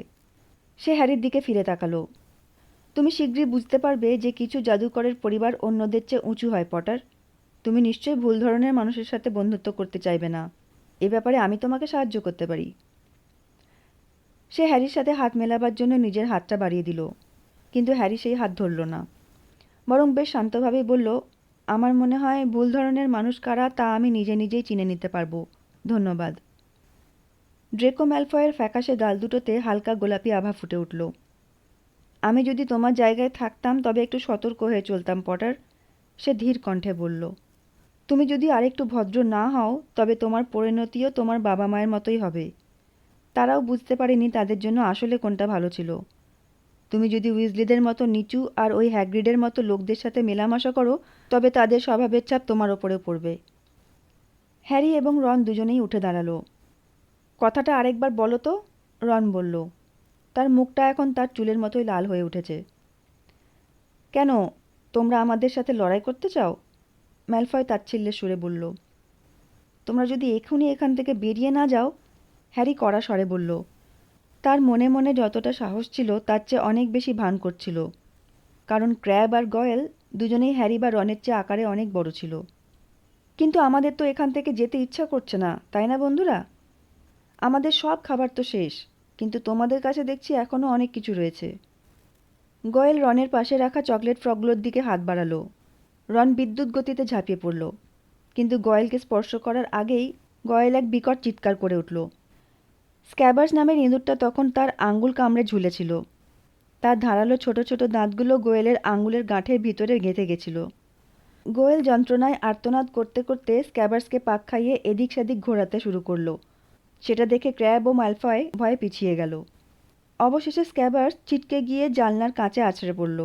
সে হ্যারির দিকে ফিরে তাকালো। তুমি শীঘ্রই বুঝতে পারবে যে কিছু জাদুকরের পরিবার অন্যদের চেয়ে উঁচু হয়, পটার। তুমি নিশ্চয়ই ভুল ধরনের মানুষের সাথে বন্ধুত্ব করতে চাইবে না। এ ব্যাপারে আমি তোমাকে সাহায্য করতে পারি। সে হ্যারির সাথে হাত মেলাবার জন্য নিজের হাতটা বাড়িয়ে দিল, কিন্তু হ্যারি সেই হাত ধরল না। বরং বেশ শান্তভাবেই বলল, আমার মনে হয় ভুল ধরনের মানুষ কারা তা আমি নিজে নিজেই চিনে নিতে পারবো। ধন্যবাদ। ড্রেকো ম্যালফয়ের ফ্যাকাশে গাল দুটোতে হালকা গোলাপি আভা ফুটে উঠল। আমি যদি তোমার জায়গায় থাকতাম তবে একটু সতর্ক হয়ে চলতাম, পটার, সে ধীর কণ্ঠে বলল। তুমি যদি আরেকটু ভদ্র না হও তবে তোমার পরিণতিও তোমার বাবা মায়ের মতোই হবে। তারাও বুঝতে পারেনি তাদের জন্য আসলে কোনটা ভালো ছিল। তুমি যদি উইজলিদের মতো নিচু আর ওই হ্যাগ্রিডের মতো লোকদের সাথে মেলামেশা করো তবে তাদের স্বভাবের ছাপ তোমার ওপরে পড়বে। হ্যারি এবং রন দুজনেই উঠে দাঁড়ালো। কথাটা আরেকবার বলো তো, রন বলল। তার মুখটা এখন তার চুলের মতোই লাল হয়ে উঠেছে। কেন, তোমরা আমাদের সাথে লড়াই করতে চাও? ম্যালফয় তাচ্ছিল্যের সুরে বলল। তোমরা যদি এক্ষুনি এখান থেকে বেরিয়ে না যাও, হ্যারি কড়া স্বরে বলল। তার মনে মনে যতটা সাহস ছিল তার চেয়ে অনেক বেশি ভান করছিল, কারণ ক্র্যাব আর গয়েল দুজনেই হ্যারি বা রনের চেয়ে আকারে অনেক বড় ছিল। কিন্তু আমাদের তো এখান থেকে যেতে ইচ্ছা করছে না, তাই না বন্ধুরা? আমাদের সব খাবার তো শেষ, কিন্তু তোমাদের কাছে দেখছি এখনও অনেক কিছু রয়েছে। গয়েল রনের পাশে রাখা চকলেট ফ্রগগুলোর দিকে হাত বাড়ালো। রন বিদ্যুৎ গতিতে ঝাঁপিয়ে পড়ল, কিন্তু গয়েলকে স্পর্শ করার আগেই গয়েল এক বিকট চিৎকার করে উঠল। স্ক্যাবার্স নামের ইঁদুরটা তখন তার আঙ্গুল কামড়ে ঝুলেছিল। তার ধারালো ছোট ছোট দাঁতগুলো গোয়েলের আঙুলের গাঁঠের ভিতরে গেঁথে গেছিল। গোয়েল যন্ত্রণায় আর্তনাদ করতে করতে স্ক্যাবার্সকে পাক খাইয়ে এদিক সেদিক ঘোরাতে শুরু করলো। সেটা দেখে ক্র্যাব ও ম্যালফয় ভয়ে পিছিয়ে গেল। অবশেষে স্ক্যাবার্স ছিটকে গিয়ে জানলার কাঁচে আছড়ে পড়ল,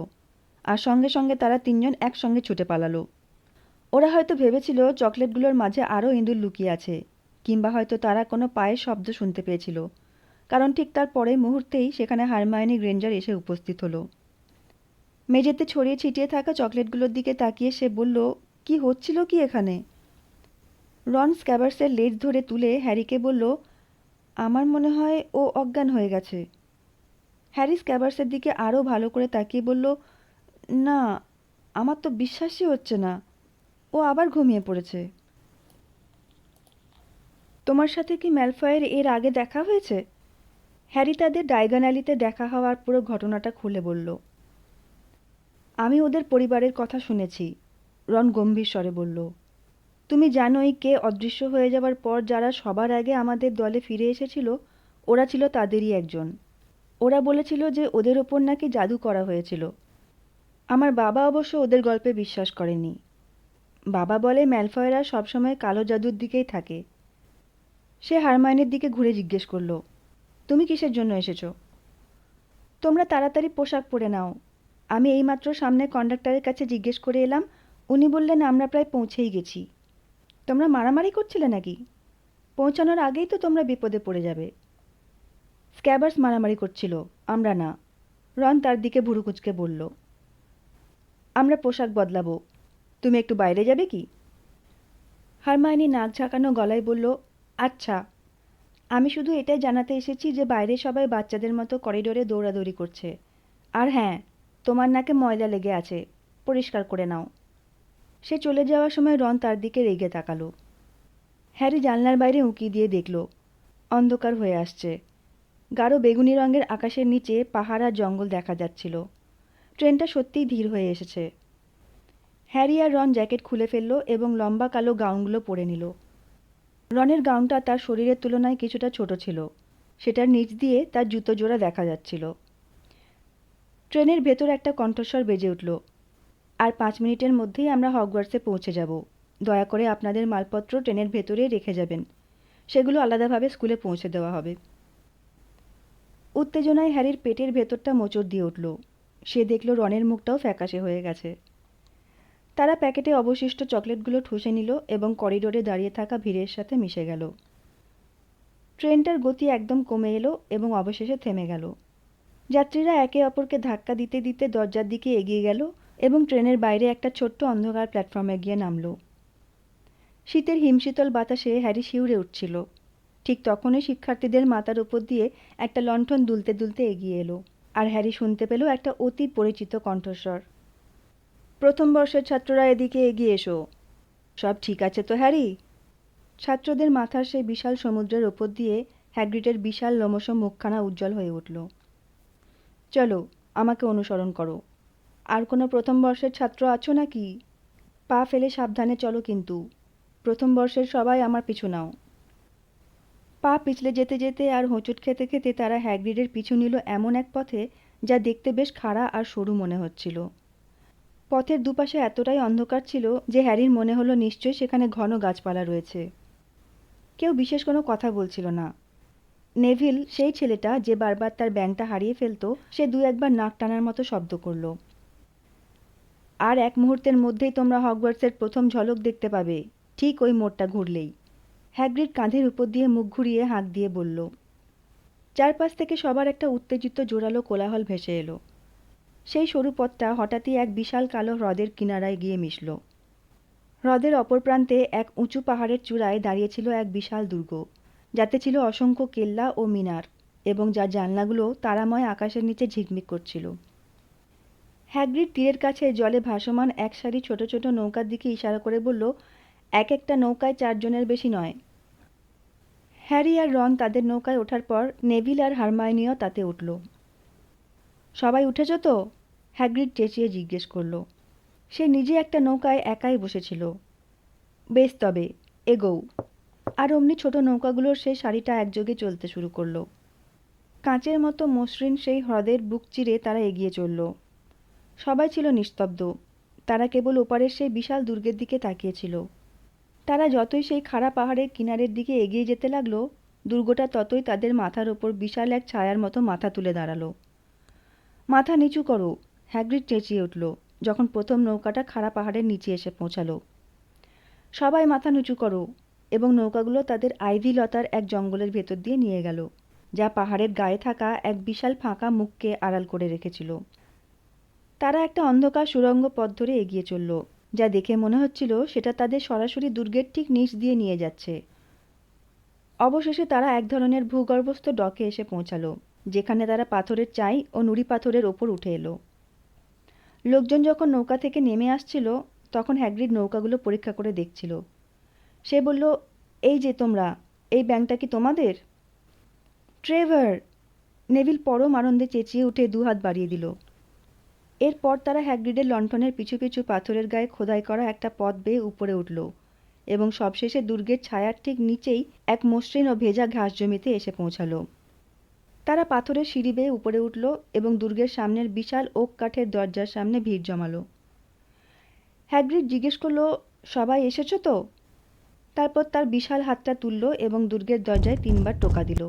আর সঙ্গে সঙ্গে তারা তিনজন একসঙ্গে ছুটে পালালো। ওরা হয়তো ভেবেছিল চকলেটগুলোর মাঝে আরও ইঁদুর লুকিয়ে আছে, কিংবা হয়তো তারা কোনো পায়ের শব্দ শুনতে পেয়েছিল, কারণ ঠিক তার পরের মুহূর্তেই সেখানে হারমায়োনি গ্রেঞ্জার এসে উপস্থিত হলো। মেঝেতে ছড়িয়ে ছিটিয়ে থাকা চকলেটগুলোর দিকে তাকিয়ে সে বলল, কি হচ্ছিল কি এখানে? রন স্ক্যাবার্সের লেজ ধরে তুলে হ্যারিকে বলল, আমার মনে হয় ও অজ্ঞান হয়ে গেছে। হ্যারি স্ক্যাবার্সের দিকে আরও ভালো করে তাকিয়ে বলল, না, আমার তো বিশ্বাসই হচ্ছে না, ও আবার ঘুমিয়ে পড়েছে। তোমার সাথে কি ম্যালফয়ের এর আগে দেখা হয়েছে? হ্যারি তাদের ডাইগন অ্যালিতে দেখা হওয়ার পুরো ঘটনাটা খুলে বলল। আমি ওদের পরিবারের কথা শুনেছি, রন গম্ভীর স্বরে বলল। তুমি জানোই কে অদৃশ্য হয়ে যাবার পর যারা সবার আগে আমাদের দলে ফিরে এসেছিল, ওরা ছিল তাদেরই একজন। ওরা বলেছিল যে ওদের ওপর নাকি জাদু করা হয়েছিল। আমার বাবা অবশ্য ওদের গল্পে বিশ্বাস করেনি। বাবা বলে ম্যালফয়রা সবসময় কালো জাদুর দিকেই থাকে। সে হারমায়োনির দিকে ঘুরে জিজ্ঞেস করলো, তুমি কিসের জন্য এসেছো? তোমরা তাড়াতাড়ি পোশাক পরে নাও। আমি এইমাত্র সামনে কন্ডাক্টরের কাছে জিজ্ঞেস করে এলাম, উনি বললেন আমরা প্রায় পৌঁছেই গেছি। তোমরা মারামারি করছিলে নাকি? পৌঁছানোর আগেই তো তোমরা বিপদে পড়ে যাবে। স্ক্যাবার্স মারামারি করছিল, আমরা না, রন তার দিকে ভুরু কুঁচকে বলল। আমরা পোশাক বদলাবো, তুমি একটু বাইরে যাবে কি? হারমায়োনি নাক ঝাঁকানো গলায় বলল, আচ্ছা। আমি শুধু এটাই জানাতে এসেছি যে বাইরে সবাই বাচ্চাদের মতো করিডোরে দৌড়াদৌড়ি করছে। আর হ্যাঁ, তোমার নাকে ময়লা লেগে আছে, পরিষ্কার করে নাও। সে চলে যাওয়ার সময় রন তার দিকে রেগে তাকালো। হ্যারি জানলার বাইরে উঁকি দিয়ে দেখল অন্ধকার হয়ে আসছে। গাঢ় বেগুনি রঙের আকাশের নিচে পাহাড় আর জঙ্গল দেখা যাচ্ছিল। ট্রেনটা সত্যিই ধীর হয়ে এসেছে। হ্যারি আর রন জ্যাকেট খুলে ফেলল এবং লম্বা কালো গাউনগুলো পরে নিল। রনের গাউনটা তার শরীরের তুলনায় কিছুটা ছোট ছিল। সেটার নিচ দিয়ে তার জুতো জোড়া দেখা যাচ্ছিল। ট্রেনের ভেতর একটা কণ্ঠস্বর বেজে উঠল, আর 5 মিনিটের মধ্যেই আমরা হগওয়ার্টসে পৌঁছে যাব। দয়া করে আপনাদের মালপত্র ট্রেনের ভেতরে রেখে যাবেন, সেগুলো আলাদাভাবে স্কুলে পৌঁছে দেওয়া হবে। উত্তেজনায় হ্যারির পেটের ভেতরটা মোচড় দিয়ে উঠল। সে দেখল রনের মুখটাও ফ্যাকাশে হয়ে গেছে। তারা প্যাকেটে অবশিষ্ট চকলেটগুলো ঠুসে নিল এবং করিডোরে দাঁড়িয়ে থাকা ভিড়ের সাথে মিশে গেল। ট্রেনটার গতি একদম কমে এলো এবং অবশেষে থেমে গেল। যাত্রীরা একে অপরকে ধাক্কা দিতে দিতে দরজার দিকে এগিয়ে গেল এবং ট্রেনের বাইরে একটা ছোট্ট অন্ধকার প্ল্যাটফর্মে গিয়ে নামল। শীতের হিমশীতল বাতাসে হ্যারি শিউরে উঠছিল। ঠিক তখনই শিক্ষার্থীদের মাথার উপর দিয়ে একটা লণ্ঠন দুলতে দুলতে এগিয়ে এলো, আর হ্যারি শুনতে পেল একটা অতি পরিচিত কণ্ঠস্বর। প্রথম বর্ষের ছাত্ররা এদিকে এগিয়ে এসো। সব ঠিক আছে তো হ্যারি? ছাত্রদের মাথার সেই বিশাল সমুদ্রের ওপর দিয়ে হ্যাগ্রিডের বিশাল লোমশ মুখখানা উজ্জ্বল হয়ে উঠল। চলো, আমাকে অনুসরণ করো। আর কোনো প্রথম বর্ষের ছাত্র আছো নাকি? পা ফেলে সাবধানে চলো কিন্তু। প্রথম বর্ষের সবাই আমার পিছু নাও। পা পিছলে যেতে যেতে আর হোঁচট খেতে খেতে তারা হ্যাগ্রিডের পিছু নিল এমন এক পথে যা দেখতে বেশ খাড়া আর সরু মনে হচ্ছিল। পথের দুপাশে এতটাই অন্ধকার ছিল যে হ্যারির মনে হলো নিশ্চয়ই সেখানে ঘন গাছপালা রয়েছে। কেউ বিশেষ কোনো কথা বলছিল না। নেভিল, সেই ছেলেটা যে বারবার তার ব্যাঙটা হারিয়ে ফেলত, সে দু একবার নাক টানার মতো শব্দ করল। আর এক মুহূর্তের মধ্যেই তোমরা হগওয়ার্টসের প্রথম ঝলক দেখতে পাবে, ঠিক ওই মোড়টা ঘুরলেই। হ্যাগ্রিড কাঁধের উপর দিয়ে মুখ ঘুরিয়ে হাঁক দিয়ে বলল। চারপাশ থেকে সবার একটা উত্তেজিত জোরালো কোলাহল ভেসে এলো। সেই সরু পথটা হঠাৎই এক বিশাল কালো হ্রদের কিনারায় গিয়ে মিশল। হ্রদের অপর প্রান্তে এক উঁচু পাহাড়ের চূড়ায় দাঁড়িয়েছিল এক বিশাল দুর্গ, যাতে ছিল অসংখ্য কেল্লা ও মিনার, এবং যার জানলাগুলো তারাময় আকাশের নিচে ঝিকমিক করছিল। হ্যাগ্রিড তীরের কাছে জলে ভাসমান এক সারি ছোট ছোট নৌকার দিকে ইশারা করে বলল, এক একটা নৌকায় 4 জনের বেশি নয়। হ্যারি আর রন তাদের নৌকায় ওঠার পর নেভিল আর হারমাইনিও তাতে উঠল। সবাই উঠেছ তো? হ্যাগ্রিড চেঁচিয়ে জিজ্ঞেস করল। সে নিজে একটা নৌকায় একাই বসেছিল। বেশ, তবে এগোও। আর অমনি ছোট নৌকাগুলোর সেই সারিটা একযোগে চলতে শুরু করলো। কাঁচের মতো মসৃণ সেই হ্রদের বুক চিরে তারা এগিয়ে চলল। সবাই ছিল নিস্তব্ধ। তারা কেবল ওপারের সেই বিশাল দুর্গের দিকে তাকিয়েছিল। তারা যতই সেই খাড়া পাহাড়ের কিনারের দিকে এগিয়ে যেতে লাগলো, দুর্গটা ততই তাদের মাথার ওপর বিশাল এক ছায়ার মতো মাথা তুলে দাঁড়ালো। মাথা নিচু করো, হ্যাগ্রিড চেঁচিয়ে উঠল যখন প্রথম নৌকাটা খাড়া পাহাড়ের নিচে এসে পৌঁছালো। সবাই মাথা নিচু করো, এবং নৌকাগুলো তাদের আইভি লতার এক জঙ্গলের ভেতর দিয়ে নিয়ে গেল, যা পাহাড়ের গায়ে থাকা এক বিশাল ফাঁকা মুখকে আড়াল করে রেখেছিল। তারা একটা অন্ধকার সুড়ঙ্গ পথ ধরে এগিয়ে চলল, যা দেখে মনে হচ্ছিল সেটা তাদের সরাসরি দুর্গের ঠিক নিচ দিয়ে নিয়ে যাচ্ছে। অবশেষে তারা এক ধরনের ভূগর্ভস্থ ডকে এসে পৌঁছালো, যেখানে তারা পাথরের চাই ও নুড়ি পাথরের ওপর উঠে এলো। লোকজন যখন নৌকা থেকে নেমে আসছিল, তখন হ্যাগ্রিড নৌকাগুলো পরীক্ষা করে দেখছিল। সে বলল, এই যে তোমরা, এই ব্যাঙটা কি তোমাদের? ট্রেভার! নেভিল পরম আনন্দে চেঁচিয়ে উঠে দুহাত বাড়িয়ে দিল। এরপর তারা হ্যাগ্রিডের লণ্ঠনের পিছু পিছু পাথরের গায়ে খোদাই করা একটা পথ বেয়ে উপরে উঠল এবং সবশেষে দুর্গের ছায়ার ঠিক নিচেই এক মসৃণ ও ভেজা ঘাস জমিতে এসে পৌঁছালো। তারা পাথরের সিঁড়ি বেয়ে উপরে উঠল এবং দুর্গের সামনের বিশাল ওক কাঠের দরজার সামনে ভিড় জমালো। হ্যাগ্রিড জিজ্ঞেস করল, সবাই এসেছো তো? তারপর তার বিশাল হাতটা তুলল এবং দুর্গের দরজায় 3 বার টোকা দিল।